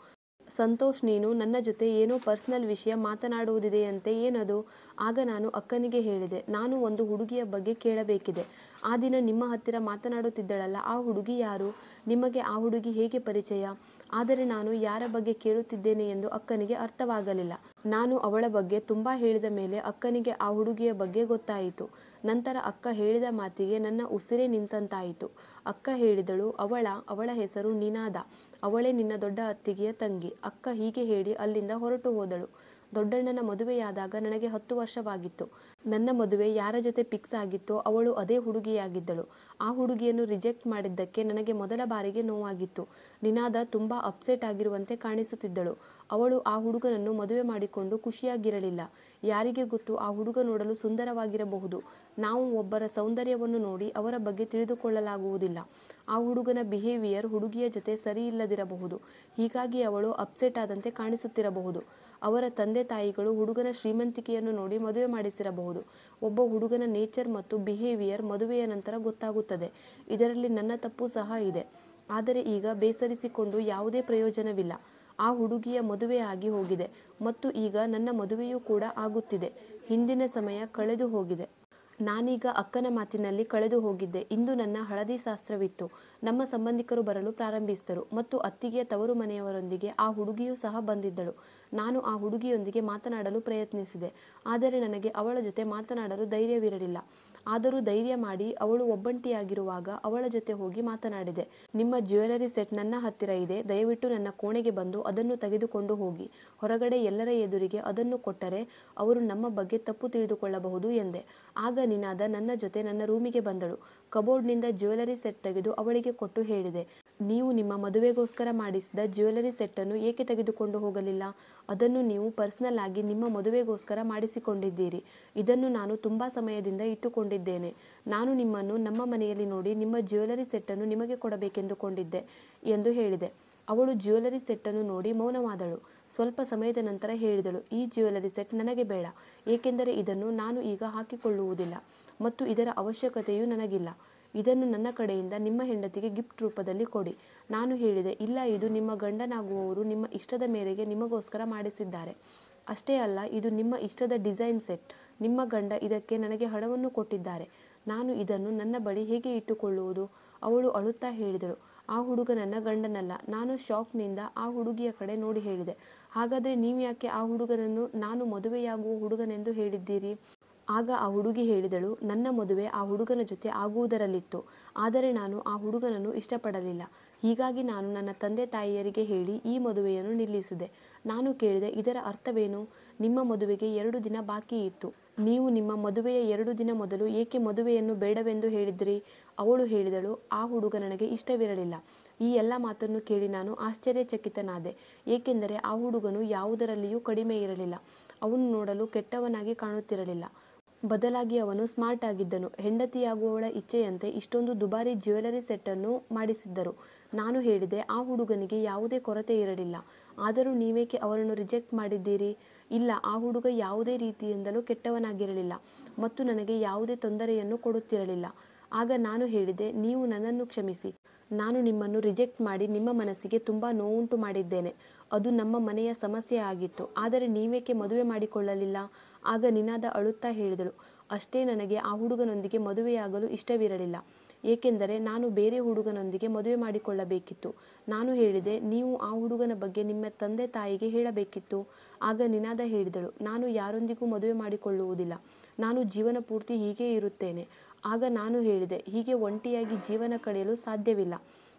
ಸಂತೋಷ್, ನೀನು ನನ್ನ ಜೊತೆ ಏನೋ ಪರ್ಸನಲ್ ವಿಷಯ ಮಾತನಾಡುವುದಿದೆಯಂತೆ, ಏನದು? ಆಗ ನಾನು ಅಕ್ಕನಿಗೆ ಹೇಳಿದೆ, ನಾನು ಒಂದು ಹುಡುಗಿಯ ಬಗ್ಗೆ ಕೇಳಬೇಕಿದೆ. ಆ ದಿನ ನಿಮ್ಮ ಹತ್ತಿರ ಮಾತನಾಡುತ್ತಿದ್ದಳಲ್ಲ, ಆ ಹುಡುಗಿ ಯಾರು? ನಿಮಗೆ ಆ ಹುಡುಗಿ ಹೇಗೆ ಪರಿಚಯ? ಆದರೆ ನಾನು ಯಾರ ಬಗ್ಗೆ ಕೇಳುತ್ತಿದ್ದೇನೆ ಎಂದು ಅಕ್ಕನಿಗೆ ಅರ್ಥವಾಗಲಿಲ್ಲ. ನಾನು ಅವಳ ಬಗ್ಗೆ ತುಂಬಾ ಹೇಳಿದ ಮೇಲೆ ಅಕ್ಕನಿಗೆ ಆ ಹುಡುಗಿಯ ಬಗ್ಗೆ ಗೊತ್ತಾಯಿತು. ನಂತರ ಅಕ್ಕ ಹೇಳಿದ ಮಾತಿಗೆ ನನ್ನ ಉಸಿರೇ ನಿಂತಂತಾಯಿತು. ಅಕ್ಕ ಹೇಳಿದಳು, ಅವಳ ಹೆಸರು ನಿನಾದ. ಅವಳೇ ನಿನ್ನ ದೊಡ್ಡ ಅತ್ತಿಗೆಯ ತಂಗಿ. ಅಕ್ಕ ಹೀಗೆ ಹೇಳಿ ಅಲ್ಲಿಂದ ಹೊರಟು ಹೋದಳು. ದೊಡ್ಡಣ್ಣನ ಮದುವೆಯಾದಾಗ ನನಗೆ 10 ವರ್ಷವಾಗಿತ್ತು. ನನ್ನ ಮದುವೆ ಯಾರ ಜೊತೆ ಫಿಕ್ಸ್ ಆಗಿತ್ತೋ ಅವಳು ಅದೇ ಹುಡುಗಿಯಾಗಿದ್ದಳು. ಆ ಹುಡುಗಿಯನ್ನು ರಿಜೆಕ್ಟ್ ಮಾಡಿದ್ದಕ್ಕೆ ನನಗೆ ಮೊದಲ ಬಾರಿಗೆ ನೋವಾಗಿತ್ತು. ನಿನಾದ ತುಂಬಾ ಅಪ್ಸೆಟ್ ಆಗಿರುವಂತೆ ಕಾಣಿಸುತ್ತಿದ್ದಳು. ಅವಳು ಆ ಹುಡುಗನನ್ನು ಮದುವೆ ಮಾಡಿಕೊಂಡು ಖುಷಿಯಾಗಿರಲಿಲ್ಲ. ಯಾರಿಗೆ ಗೊತ್ತು, ಆ ಹುಡುಗ ನೋಡಲು ಸುಂದರವಾಗಿರಬಹುದು. ನಾವು ಒಬ್ಬರ ಸೌಂದರ್ಯವನ್ನು ನೋಡಿ ಅವರ ಬಗ್ಗೆ ತಿಳಿದುಕೊಳ್ಳಲಾಗುವುದಿಲ್ಲ. ಆ ಹುಡುಗನ ಬಿಹೇವಿಯರ್ ಹುಡುಗಿಯ ಜೊತೆ ಸರಿಯಿಲ್ಲದಿರಬಹುದು. ಹೀಗಾಗಿ ಅವಳು ಅಪ್ಸೆಟ್ ಆದಂತೆ ಕಾಣಿಸುತ್ತಿರಬಹುದು. ಅವರ ತಂದೆ ತಾಯಿಗಳು ಹುಡುಗನ ಶ್ರೀಮಂತಿಕೆಯನ್ನು ನೋಡಿ ಮದುವೆ ಮಾಡಿಸಿರಬಹುದು. ಒಬ್ಬ ಹುಡುಗನ ನೇಚರ್ ಮತ್ತು ಬಿಹೇವಿಯರ್ ಮದುವೆಯ ನಂತರ ಗೊತ್ತಾಗುತ್ತದೆ. ಇದರಲ್ಲಿ ನನ್ನ ತಪ್ಪು ಸಹ ಇದೆ. ಆದರೆ ಈಗ ಬೇಸರಿಸಿಕೊಂಡು ಯಾವುದೇ ಪ್ರಯೋಜನವಿಲ್ಲ. ಆ ಹುಡುಗಿಯ ಮದುವೆ ಆಗಿ ಹೋಗಿದೆ ಮತ್ತು ಈಗ ನನ್ನ ಮದುವೆಯೂ ಕೂಡ ಆಗುತ್ತಿದೆ. ಹಿಂದಿನ ಸಮಯ ಕಳೆದು ಹೋಗಿದೆ. ನಾನೀಗ ಅಕ್ಕನ ಮಾತಿನಲ್ಲಿ ಕಳೆದು ಹೋಗಿದ್ದೆ. ಇಂದು ನನ್ನ ಹಳದಿ ಶಾಸ್ತ್ರವಿತ್ತು. ನಮ್ಮ ಸಂಬಂಧಿಕರು ಬರಲು ಪ್ರಾರಂಭಿಸಿದರು ಮತ್ತು ಅತ್ತಿಗೆಯ ತವರು ಮನೆಯವರೊಂದಿಗೆ ಆ ಹುಡುಗಿಯೂ ಸಹ ಬಂದಿದ್ದಳು. ನಾನು ಆ ಹುಡುಗಿಯೊಂದಿಗೆ ಮಾತನಾಡಲು ಪ್ರಯತ್ನಿಸಿದೆ. ಆದರೆ ನನಗೆ ಅವಳ ಜೊತೆ ಮಾತನಾಡಲು ಧೈರ್ಯವಿರಲಿಲ್ಲ. ಆದರೂ ಧೈರ್ಯ ಮಾಡಿ ಅವಳು ಒಬ್ಬಂಟಿಯಾಗಿರುವಾಗ ಅವಳ ಜೊತೆ ಹೋಗಿ ಮಾತನಾಡಿದೆ. ನಿಮ್ಮ ಜ್ಯುವೆಲರಿ ಸೆಟ್ ನನ್ನ ಹತ್ತಿರ ಇದೆ. ದಯವಿಟ್ಟು ನನ್ನ ಕೋಣೆಗೆ ಬಂದು ಅದನ್ನು ತೆಗೆದುಕೊಂಡು ಹೋಗಿ. ಹೊರಗಡೆ ಎಲ್ಲರ ಎದುರಿಗೆ ಅದನ್ನು ಕೊಟ್ಟರೆ ಅವರು ನಮ್ಮ ಬಗ್ಗೆ ತಪ್ಪು ತಿಳಿದುಕೊಳ್ಳಬಹುದು ಎಂದೆ. ಆಗ ನಿನಾದ ನನ್ನ ಜೊತೆ ನನ್ನ ರೂಮಿಗೆ ಬಂದಳು. ಕಬೋರ್ಡ್ನಿಂದ ಜ್ಯುವೆಲರಿ ಸೆಟ್ ತೆಗೆದು ಅವಳಿಗೆ ಕೊಟ್ಟು ಹೇಳಿದೆ, ನೀವು ನಿಮ್ಮ ಮದುವೆಗೋಸ್ಕರ ಮಾಡಿಸಿದ ಜ್ಯುವೆಲರಿ ಸೆಟ್ಟನ್ನು ಏಕೆ ತೆಗೆದುಕೊಂಡು ಹೋಗಲಿಲ್ಲ? ಅದನ್ನು ನೀವು ಪರ್ಸನಲ್ ಆಗಿ ನಿಮ್ಮ ಮದುವೆಗೋಸ್ಕರ ಮಾಡಿಸಿಕೊಂಡಿದ್ದೀರಿ. ಇದನ್ನು ನಾನು ತುಂಬಾ ಸಮಯದಿಂದ ಇಟ್ಟುಕೊಂಡಿದ್ದೇನೆ. ನಾನು ನಿಮ್ಮನ್ನು ನಮ್ಮ ಮನೆಯಲ್ಲಿ ನೋಡಿ ನಿಮ್ಮ ಜ್ಯುವೆಲರಿ ಸೆಟ್ಟನ್ನು ನಿಮಗೆ ಕೊಡಬೇಕೆಂದುಕೊಂಡಿದ್ದೆ ಎಂದು ಹೇಳಿದೆ. ಅವಳು ಜ್ಯುವೆಲರಿ ಸೆಟ್ಟನ್ನು ನೋಡಿ ಮೌನವಾದಳು. ಸ್ವಲ್ಪ ಸಮಯದ ನಂತರ ಹೇಳಿದಳು, ಈ ಜ್ಯುವೆಲರಿ ಸೆಟ್ ನನಗೆ ಬೇಡ, ಏಕೆಂದರೆ ಇದನ್ನು ನಾನು ಈಗ ಹಾಕಿಕೊಳ್ಳುವುದಿಲ್ಲ ಮತ್ತು ಇದರ ಅವಶ್ಯಕತೆಯೂ ನನಗಿಲ್ಲ. ಇದನ್ನು ನನ್ನ ಕಡೆಯಿಂದ ನಿಮ್ಮ ಹೆಂಡತಿಗೆ ಗಿಫ್ಟ್ ರೂಪದಲ್ಲಿ ಕೊಡಿ. ನಾನು ಹೇಳಿದೆ, ಇಲ್ಲ, ಇದು ನಿಮ್ಮ ಗಂಡನಾಗುವವರು ನಿಮ್ಮ ಇಷ್ಟದ ಮೇರೆಗೆ ನಿಮಗೋಸ್ಕರ ಮಾಡಿಸಿದ್ದಾರೆ. ಅಷ್ಟೇ ಅಲ್ಲ, ಇದು ನಿಮ್ಮ ಇಷ್ಟದ ಡಿಸೈನ್ ಸೆಟ್. ನಿಮ್ಮ ಗಂಡ ಇದಕ್ಕೆ ನನಗೆ ಹಣವನ್ನು ಕೊಟ್ಟಿದ್ದಾರೆ. ನಾನು ಇದನ್ನು ನನ್ನ ಬಳಿ ಹೇಗೆ ಇಟ್ಟುಕೊಳ್ಳುವುದು? ಅವಳು ಅಳುತ್ತಾ ಹೇಳಿದಳು, ಆ ಹುಡುಗ ನನ್ನ ಗಂಡನಲ್ಲ. ನಾನು ಶಾಕ್ನಿಂದ ಆ ಹುಡುಗಿಯ ಕಡೆ ನೋಡಿ ಹೇಳಿದೆ, ಹಾಗಾದರೆ ನೀವು ಯಾಕೆ ಆ ಹುಡುಗನನ್ನು ನಾನು ಮದುವೆಯಾಗುವ ಹುಡುಗನೆಂದು ಹೇಳಿದ್ದೀರಿ? ಆಗ ಆ ಹುಡುಗಿ ಹೇಳಿದಳು, ನನ್ನ ಮದುವೆ ಆ ಹುಡುಗನ ಜೊತೆ ಆಗುವುದರಲ್ಲಿತ್ತು. ಆದರೆ ನಾನು ಆ ಹುಡುಗನನ್ನು ಇಷ್ಟಪಡಲಿಲ್ಲ. ಹೀಗಾಗಿ ನಾನು ನನ್ನ ತಂದೆ ತಾಯಿಯರಿಗೆ ಹೇಳಿ ಈ ಮದುವೆಯನ್ನು ನಿಲ್ಲಿಸಿದೆ. ನಾನು ಕೇಳಿದೆ, ಇದರ ಅರ್ಥವೇನು? ನಿಮ್ಮ ಮದುವೆಗೆ 2 ದಿನ ಬಾಕಿ ಇತ್ತು. ನೀವು ನಿಮ್ಮ ಮದುವೆಯ 2 ದಿನ ಮೊದಲು ಏಕೆ ಮದುವೆಯನ್ನು ಬೇಡವೆಂದು ಹೇಳಿದ್ರಿ? ಅವಳು ಹೇಳಿದಳು, ಆ ಹುಡುಗ ನನಗೆ ಇಷ್ಟವಿರಲಿಲ್ಲ. ಈ ಎಲ್ಲ ಮಾತನ್ನು ಕೇಳಿ ನಾನು ಆಶ್ಚರ್ಯಚಕಿತನಾದೆ. ಏಕೆಂದರೆ ಆ ಹುಡುಗನು ಯಾವುದರಲ್ಲಿಯೂ ಕಡಿಮೆ ಇರಲಿಲ್ಲ. ಅವನು ನೋಡಲು ಕೆಟ್ಟವನಾಗಿ ಕಾಣುತ್ತಿರಲಿಲ್ಲ. ಬದಲಾಗಿ ಅವನು ಸ್ಮಾರ್ಟ್ ಆಗಿದ್ದನು. ಹೆಂಡತಿಯಾಗುವವಳ ಇಚ್ಛೆಯಂತೆ ಇಷ್ಟೊಂದು ದುಬಾರಿ ಜ್ಯುವೆಲರಿ ಸೆಟ್ಟನ್ನು ಮಾಡಿಸಿದ್ದರು. ನಾನು ಹೇಳಿದೆ, ಆ ಹುಡುಗನಿಗೆ ಯಾವುದೇ ಕೊರತೆ ಇರಲಿಲ್ಲ. ಆದರೂ ನೀವೇಕೆ ಅವರನ್ನು ರಿಜೆಕ್ಟ್ ಮಾಡಿದ್ದೀರಿ? ಇಲ್ಲ, ಆ ಹುಡುಗ ಯಾವುದೇ ರೀತಿಯಿಂದಲೂ ಕೆಟ್ಟವನಾಗಿರಲಿಲ್ಲ ಮತ್ತು ನನಗೆ ಯಾವುದೇ ತೊಂದರೆಯನ್ನು ಕೊಡುತ್ತಿರಲಿಲ್ಲ. ಆಗ ನಾನು ಹೇಳಿದೆ, ನೀವು ನನ್ನನ್ನು ಕ್ಷಮಿಸಿ. ನಾನು ನಿಮ್ಮನ್ನು ರಿಜೆಕ್ಟ್ ಮಾಡಿ ನಿಮ್ಮ ಮನಸ್ಸಿಗೆ ತುಂಬ ನೋವುಂಟು ಮಾಡಿದ್ದೇನೆ. ಅದು ನಮ್ಮ ಮನೆಯ ಸಮಸ್ಯೆ ಆಗಿತ್ತು. ಆದರೆ ನೀವೇಕೆ ಮದುವೆ ಮಾಡಿಕೊಳ್ಳಲಿಲ್ಲ? ಆಗ ನಿನಾದ ಅಳುತ್ತಾ ಹೇಳಿದಳು, ಅಷ್ಟೇ, ನನಗೆ ಆ ಹುಡುಗನೊಂದಿಗೆ ಮದುವೆಯಾಗಲು ಇಷ್ಟವಿರಲಿಲ್ಲ. ಏಕೆಂದರೆ ನಾನು ಬೇರೆ ಹುಡುಗನೊಂದಿಗೆ ಮದುವೆ ಮಾಡಿಕೊಳ್ಳಬೇಕಿತ್ತು. ನಾನು ಹೇಳಿದೆ, ನೀವು ಆ ಹುಡುಗನ ಬಗ್ಗೆ ನಿಮ್ಮ ತಂದೆ ತಾಯಿಗೆ ಹೇಳಬೇಕಿತ್ತು. ಆಗ ನಿನಾದ ಹೇಳಿದಳು, ನಾನು ಯಾರೊಂದಿಗೂ ಮದುವೆ ಮಾಡಿಕೊಳ್ಳುವುದಿಲ್ಲ. ನಾನು ಜೀವನ ಪೂರ್ತಿ ಹೀಗೇ ಇರುತ್ತೇನೆ. ಆಗ ನಾನು ಹೇಳಿದೆ, ಹೀಗೆ ಒಂಟಿಯಾಗಿ ಜೀವನ ಕಳೆಯಲು ಸಾಧ್ಯವಿಲ್ಲ.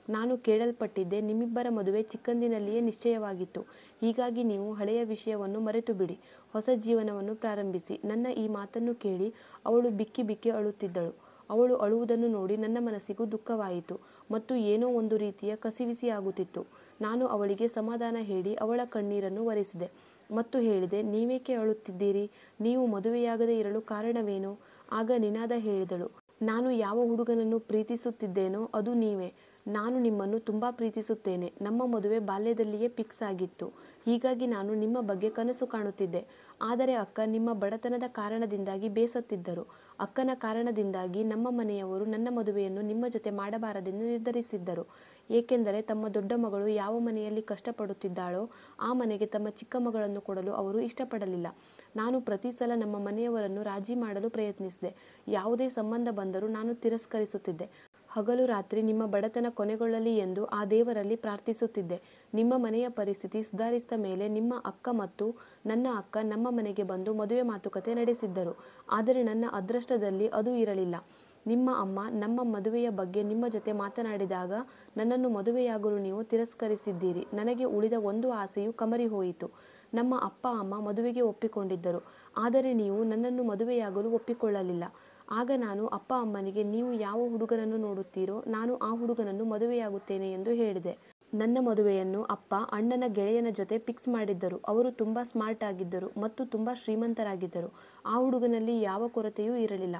ನಾನು ಕೇಳಲ್ಪಟ್ಟಿದ್ದೆ, ನಿಮ್ಮಿಬ್ಬರ ಮದುವೆ ಚಿಕ್ಕಂದಿನಲ್ಲಿಯೇ ನಿಶ್ಚಯವಾಗಿತ್ತು. ಹೀಗಾಗಿ ನೀವು ಹಳೆಯ ವಿಷಯವನ್ನು ಮರೆತು ಬಿಡಿ, ಹೊಸ ಜೀವನವನ್ನು ಪ್ರಾರಂಭಿಸಿ. ನನ್ನ ಈ ಮಾತನ್ನು ಕೇಳಿ ಅವಳು ಬಿಕ್ಕಿ ಬಿಕ್ಕಿ ಅಳುತ್ತಿದ್ದಳು. ಅವಳು ಅಳುವುದನ್ನು ನೋಡಿ ನನ್ನ ಮನಸ್ಸಿಗೂ ದುಃಖವಾಯಿತು ಮತ್ತು ಏನೋ ಒಂದು ರೀತಿಯ ಕಸಿವಿಸಿಯಾಗುತ್ತಿತ್ತು. ನಾನು ಅವಳಿಗೆ ಸಮಾಧಾನ ಹೇಳಿ ಅವಳ ಕಣ್ಣೀರನ್ನು ಒರೆಸಿದೆ ಮತ್ತು ಹೇಳಿದೆ, ನೀವೇಕೆ ಅಳುತ್ತಿದ್ದೀರಿ? ನೀವು ಮದುವೆಯಾಗದೇ ಇರಲು ಕಾರಣವೇನು? ಆಗ ನಿನಾದ ಹೇಳಿದಳು, ನಾನು ಯಾವ ಹುಡುಗನನ್ನು ಪ್ರೀತಿಸುತ್ತಿದ್ದೇನೋ ಅದು ನೀವೇ. ನಾನು ನಿಮ್ಮನ್ನು ತುಂಬ ಪ್ರೀತಿಸುತ್ತೇನೆ. ನಮ್ಮ ಮದುವೆ ಬಾಲ್ಯದಲ್ಲಿಯೇ ಫಿಕ್ಸ್ ಆಗಿತ್ತು. ಹೀಗಾಗಿ ನಾನು ನಿಮ್ಮ ಬಗ್ಗೆ ಕನಸು ಕಾಣುತ್ತಿದ್ದೆ. ಆದರೆ ಅಕ್ಕ ನಿಮ್ಮ ಬಡತನದ ಕಾರಣದಿಂದಾಗಿ ಬೇಸತ್ತಿದ್ದರು. ಅಕ್ಕನ ಕಾರಣದಿಂದಾಗಿ ನಮ್ಮ ಮನೆಯವರು ನನ್ನ ಮದುವೆಯನ್ನು ನಿಮ್ಮ ಜೊತೆ ಮಾಡಬಾರದೆಂದು ನಿರ್ಧರಿಸಿದ್ದರು. ಏಕೆಂದರೆ ತಮ್ಮ ದೊಡ್ಡ ಮಗಳು ಯಾವ ಮನೆಯಲ್ಲಿ ಕಷ್ಟಪಡುತ್ತಿದ್ದಾಳೋ ಆ ಮನೆಗೆ ತಮ್ಮ ಚಿಕ್ಕ ಮಗಳನ್ನು ಕೊಡಲು ಅವರು ಇಷ್ಟಪಡಲಿಲ್ಲ. ನಾನು ಪ್ರತಿ ಸಲ ನಮ್ಮ ಮನೆಯವರನ್ನು ರಾಜಿ ಮಾಡಲು ಪ್ರಯತ್ನಿಸಿದೆ. ಯಾವುದೇ ಸಂಬಂಧ ಬಂದರೂ ನಾನು ತಿರಸ್ಕರಿಸುತ್ತಿದ್ದೆ. ಹಗಲು ರಾತ್ರಿ ನಿಮ್ಮ ಬಡತನ ಕೊನೆಗೊಳ್ಳಲಿ ಎಂದು ಆ ದೇವರಲ್ಲಿ ಪ್ರಾರ್ಥಿಸುತ್ತಿದ್ದೆ. ನಿಮ್ಮ ಮನೆಯ ಪರಿಸ್ಥಿತಿ ಸುಧಾರಿಸಿದ ಮೇಲೆ ನಿಮ್ಮ ಅಕ್ಕ ಮತ್ತು ನನ್ನ ಅಕ್ಕ ನಮ್ಮ ಮನೆಗೆ ಬಂದು ಮದುವೆ ಮಾತುಕತೆ ನಡೆಸಿದ್ದರು. ಆದರೆ ನನ್ನ ಅದೃಷ್ಟದಲ್ಲಿ ಅದು ಇರಲಿಲ್ಲ. ನಿಮ್ಮ ಅಮ್ಮ ನಮ್ಮ ಮದುವೆಯ ಬಗ್ಗೆ ನಿಮ್ಮ ಜೊತೆ ಮಾತನಾಡಿದಾಗ ನನ್ನನ್ನು ಮದುವೆಯಾಗಲು ನೀವು ತಿರಸ್ಕರಿಸಿದ್ದೀರಿ. ನನಗೆ ಉಳಿದ ಒಂದು ಆಸೆಯು ಕಮರಿ ಹೋಯಿತು. ನಮ್ಮ ಅಪ್ಪ ಅಮ್ಮ ಮದುವೆಗೆ ಒಪ್ಪಿಕೊಂಡಿದ್ದರು. ಆದರೆ ನೀವು ನನ್ನನ್ನು ಮದುವೆಯಾಗಲು ಒಪ್ಪಿಕೊಳ್ಳಲಿಲ್ಲ. ಆಗ ನಾನು ಅಪ್ಪ ಅಮ್ಮನಿಗೆ, ನೀವು ಯಾವ ಹುಡುಗನನ್ನು ನೋಡುತ್ತೀರೋ ನಾನು ಆ ಹುಡುಗನನ್ನು ಮದುವೆಯಾಗುತ್ತೇನೆ ಎಂದು ಹೇಳಿದೆ. ನನ್ನ ಮದುವೆಯನ್ನು ಅಪ್ಪ ಅಣ್ಣನ ಗೆಳೆಯನ ಜೊತೆ ಫಿಕ್ಸ್ ಮಾಡಿದ್ದರು. ಅವರು ತುಂಬ ಸ್ಮಾರ್ಟ್ ಆಗಿದ್ದರು ಮತ್ತು ತುಂಬ ಶ್ರೀಮಂತರಾಗಿದ್ದರು. ಆ ಹುಡುಗನಲ್ಲಿ ಯಾವ ಕೊರತೆಯೂ ಇರಲಿಲ್ಲ.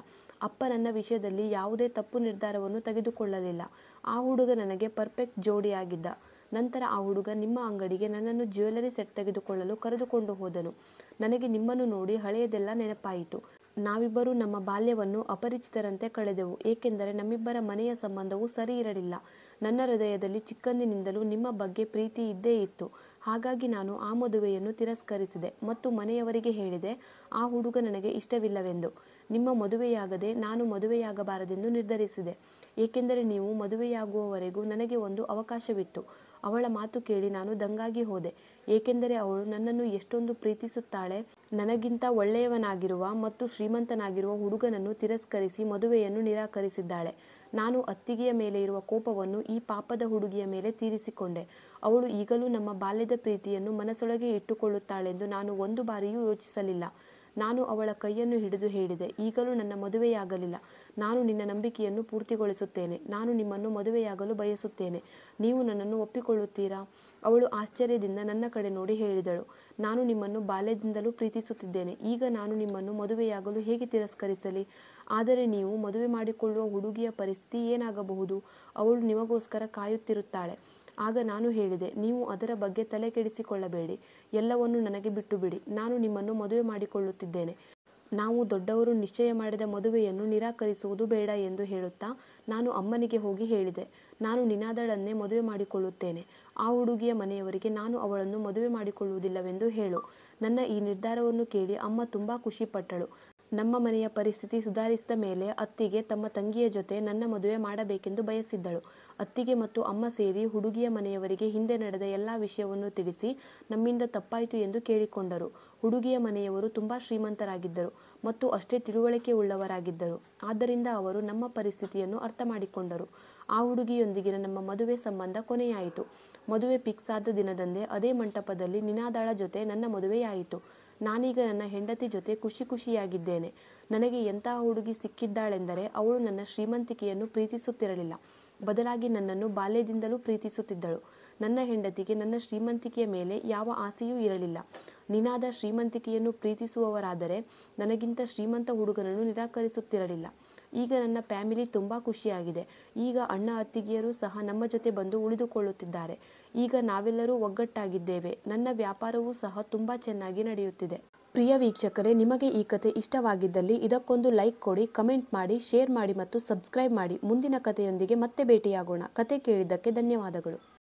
ಅಪ್ಪ ನನ್ನ ವಿಷಯದಲ್ಲಿ ಯಾವುದೇ ತಪ್ಪು ನಿರ್ಧಾರವನ್ನು ತೆಗೆದುಕೊಳ್ಳಲಿಲ್ಲ. ಆ ಹುಡುಗ ನನಗೆ ಪರ್ಫೆಕ್ಟ್ ಜೋಡಿಯಾಗಿದ್ದ. ನಂತರ ಆ ಹುಡುಗ ನಿಮ್ಮ ಅಂಗಡಿಗೆ ನನ್ನನ್ನು ಜ್ಯುವೆಲರಿ ಸೆಟ್ ತೆಗೆದುಕೊಳ್ಳಲು ಕರೆದುಕೊಂಡು ಹೋದನು. ನನಗೆ ನಿಮ್ಮನ್ನು ನೋಡಿ ಹಳೆಯದೆಲ್ಲ ನೆನಪಾಯಿತು. ನಾವಿಬ್ಬರೂ ನಮ್ಮ ಬಾಲ್ಯವನ್ನು ಅಪರಿಚಿತರಂತೆ ಕಳೆದೆವು. ಏಕೆಂದರೆ ನಮ್ಮಿಬ್ಬರ ಮನೆಯ ಸಂಬಂಧವು ಸರಿ ಇರಲಿಲ್ಲ. ನನ್ನ ಹೃದಯದಲ್ಲಿ ಚಿಕ್ಕಂದಿನಿಂದಲೂ ನಿಮ್ಮ ಬಗ್ಗೆ ಪ್ರೀತಿ ಇದ್ದೇ ಇತ್ತು. ಹಾಗಾಗಿ ನಾನು ಆ ಮದುವೆಯನ್ನು ತಿರಸ್ಕರಿಸಿದೆ ಮತ್ತು ಮನೆಯವರಿಗೆ ಹೇಳಿದೆ, ಆ ಹುಡುಗ ನನಗೆ ಇಷ್ಟವಿಲ್ಲವೆಂದು. ನಿಮ್ಮ ಮದುವೆಯಾಗದೆ ನಾನು ಮದುವೆಯಾಗಬಾರದೆಂದು ನಿರ್ಧರಿಸಿದೆ. ಏಕೆಂದರೆ ನೀವು ಮದುವೆಯಾಗುವವರೆಗೂ ನನಗೆ ಒಂದು ಅವಕಾಶವಿತ್ತು. ಅವಳ ಮಾತು ಕೇಳಿ ನಾನು ದಂಗಾಗಿ ಹೋದೆ. ಏಕೆಂದರೆ ಅವಳು ನನ್ನನ್ನು ಎಷ್ಟೊಂದು ಪ್ರೀತಿಸುತ್ತಾಳೆ. ನನಗಿಂತ ಒಳ್ಳೆಯವನಾಗಿರುವ ಮತ್ತು ಶ್ರೀಮಂತನಾಗಿರುವ ಹುಡುಗನನ್ನು ತಿರಸ್ಕರಿಸಿ ಮದುವೆಯನ್ನು ನಿರಾಕರಿಸಿದ್ದಾಳೆ. ನಾನು ಅತ್ತಿಗೆಯ ಮೇಲೆ ಇರುವ ಕೋಪವನ್ನು ಈ ಪಾಪದ ಹುಡುಗಿಯ ಮೇಲೆ ತೀರಿಸಿಕೊಂಡೆ. ಅವಳು ಈಗಲೂ ನಮ್ಮ ಬಾಲ್ಯದ ಪ್ರೀತಿಯನ್ನು ಮನಸ್ಸೊಳಗೆ ಇಟ್ಟುಕೊಳ್ಳುತ್ತಾಳೆಂದು ನಾನು ಒಂದು ಬಾರಿಯೂ ಯೋಚಿಸಲಿಲ್ಲ. ನಾನು ಅವಳ ಕೈಯನ್ನು ಹಿಡಿದು ಹೇಳಿದೆ, ಈಗಲೂ ನನ್ನ ಮದುವೆಯಾಗಲಿಲ್ಲ. ನಾನು ನಿನ್ನ ನಂಬಿಕೆಯನ್ನು ಪೂರ್ತಿಗೊಳಿಸುತ್ತೇನೆ. ನಾನು ನಿಮ್ಮನ್ನು ಮದುವೆಯಾಗಲು ಬಯಸುತ್ತೇನೆ. ನೀವು ನನ್ನನ್ನು ಒಪ್ಪಿಕೊಳ್ಳುತ್ತೀರಾ? ಅವಳು ಆಶ್ಚರ್ಯದಿಂದ ನನ್ನ ಕಡೆ ನೋಡಿ ಹೇಳಿದಳು, ನಾನು ನಿಮ್ಮನ್ನು ಬಾಲ್ಯದಿಂದಲೂ ಪ್ರೀತಿಸುತ್ತಿದ್ದೇನೆ. ಈಗ ನಾನು ನಿಮ್ಮನ್ನು ಮದುವೆಯಾಗಲು ಹೇಗೆ ತಿರಸ್ಕರಿಸಲಿ? ಆದರೆ ನೀವು ಮದುವೆ ಮಾಡಿಕೊಳ್ಳುವ ಹುಡುಗಿಯ ಪರಿಸ್ಥಿತಿ ಏನಾಗಬಹುದು? ಅವಳು ನಿಮಗೋಸ್ಕರ ಕಾಯುತ್ತಿರುತ್ತಾಳೆ. ಆಗ ನಾನು ಹೇಳಿದೆ, ನೀವು ಅದರ ಬಗ್ಗೆ ತಲೆ ಕೆಡಿಸಿಕೊಳ್ಳಬೇಡಿ. ಎಲ್ಲವನ್ನೂ ನನಗೆ ಬಿಟ್ಟು ಬಿಡಿ. ನಾನು ನಿಮ್ಮನ್ನು ಮದುವೆ ಮಾಡಿಕೊಳ್ಳುತ್ತಿದ್ದೇನೆ. ನಾವು ದೊಡ್ಡವರು ನಿಶ್ಚಯ ಮಾಡಿದ ಮದುವೆಯನ್ನು ನಿರಾಕರಿಸುವುದು ಬೇಡ ಎಂದು ಹೇಳುತ್ತಾ ನಾನು ಅಮ್ಮನಿಗೆ ಹೋಗಿ ಹೇಳಿದೆ, ನಾನು ನಿನಾದಳನ್ನೇ ಮದುವೆ ಮಾಡಿಕೊಳ್ಳುತ್ತೇನೆ. ಆ ಹುಡುಗಿಯ ಮನೆಯವರಿಗೆ ನಾನು ಅವಳನ್ನು ಮದುವೆ ಮಾಡಿಕೊಳ್ಳುವುದಿಲ್ಲವೆಂದು ಹೇಳು. ನನ್ನ ಈ ನಿರ್ಧಾರವನ್ನು ಕೇಳಿ ಅಮ್ಮ ತುಂಬ ಖುಷಿಪಟ್ಟಳು. ನಮ್ಮ ಮನೆಯ ಪರಿಸ್ಥಿತಿ ಸುಧಾರಿಸಿದ ಮೇಲೆ ಅತ್ತಿಗೆ ತಮ್ಮ ತಂಗಿಯ ಜೊತೆ ನನ್ನ ಮದುವೆ ಮಾಡಬೇಕೆಂದು ಬಯಸಿದ್ದಳು. ಅತ್ತಿಗೆ ಮತ್ತು ಅಮ್ಮ ಸೇರಿ ಹುಡುಗಿಯ ಮನೆಯವರಿಗೆ ಹಿಂದೆ ನಡೆದ ಎಲ್ಲ ವಿಷಯವನ್ನು ತಿಳಿಸಿ ನಮ್ಮಿಂದ ತಪ್ಪಾಯಿತು ಎಂದು ಕೇಳಿಕೊಂಡರು. ಹುಡುಗಿಯ ಮನೆಯವರು ತುಂಬ ಶ್ರೀಮಂತರಾಗಿದ್ದರು ಮತ್ತು ಅಷ್ಟೇ ತಿಳುವಳಿಕೆ ಉಳ್ಳವರಾಗಿದ್ದರು. ಆದ್ದರಿಂದ ಅವರು ನಮ್ಮ ಪರಿಸ್ಥಿತಿಯನ್ನು ಅರ್ಥ ಮಾಡಿಕೊಂಡರು. ಆ ಹುಡುಗಿಯೊಂದಿಗಿನ ನಮ್ಮ ಮದುವೆ ಸಂಬಂಧ ಕೊನೆಯಾಯಿತು. ಮದುವೆ ಫಿಕ್ಸ್ ಆದ ದಿನದಂದೇ ಅದೇ ಮಂಟಪದಲ್ಲಿ ನಿನಾದಾಳ ಜೊತೆ ನನ್ನ ಮದುವೆಯಾಯಿತು. ನಾನೀಗ ನನ್ನ ಹೆಂಡತಿ ಜೊತೆ ಖುಷಿಯಾಗಿದ್ದೇನೆ. ನನಗೆ ಎಂತಹ ಹುಡುಗಿ ಸಿಕ್ಕಿದ್ದಾಳೆಂದರೆ ಅವಳು ನನ್ನ ಶ್ರೀಮಂತಿಕೆಯನ್ನು ಪ್ರೀತಿಸುತ್ತಿರಲಿಲ್ಲ. ಬದಲಾಗಿ ನನ್ನನ್ನು ಬಾಲ್ಯದಿಂದಲೂ ಪ್ರೀತಿಸುತ್ತಿದ್ದಳು. ನನ್ನ ಹೆಂಡತಿಗೆ ನನ್ನ ಶ್ರೀಮಂತಿಕೆಯ ಮೇಲೆ ಯಾವ ಆಸೆಯೂ ಇರಲಿಲ್ಲ. ನಿನಾದ ಶ್ರೀಮಂತಿಕೆಯನ್ನು ಪ್ರೀತಿಸುವವರಾದರೆ ನನಗಿಂತ ಶ್ರೀಮಂತ ಹುಡುಗನನ್ನು ನಿರಾಕರಿಸುತ್ತಿರಲಿಲ್ಲ. ಈಗ ನನ್ನ ಫ್ಯಾಮಿಲಿ ತುಂಬ ಖುಷಿಯಾಗಿದೆ. ಈಗ ಅಣ್ಣ ಅತ್ತಿಗೆಯರು ಸಹ ನಮ್ಮ ಜೊತೆ ಬಂದು ಉಳಿದುಕೊಳ್ಳುತ್ತಿದ್ದಾರೆ. ಈಗ ನಾವೆಲ್ಲರೂ ಒಗ್ಗಟ್ಟಾಗಿದ್ದೇವೆ. ನನ್ನ ವ್ಯಾಪಾರವೂ ಸಹ ತುಂಬ ಚೆನ್ನಾಗಿ ನಡೆಯುತ್ತಿದೆ. ಪ್ರಿಯ ವೀಕ್ಷಕರೇ, ನಿಮಗೆ ಈ ಕತೆ ಇಷ್ಟವಾಗಿದ್ದಲ್ಲಿ ಇದಕ್ಕೊಂದು ಲೈಕ್ ಕೊಡಿ, ಕಮೆಂಟ್ ಮಾಡಿ, ಶೇರ್ ಮಾಡಿ ಮತ್ತು ಸಬ್ಸ್ಕ್ರೈಬ್ ಮಾಡಿ. ಮುಂದಿನ ಕಥೆಯೊಂದಿಗೆ ಮತ್ತೆ ಭೇಟಿಯಾಗೋಣ. ಕತೆ ಕೇಳಿದ್ದಕ್ಕೆ ಧನ್ಯವಾದಗಳು.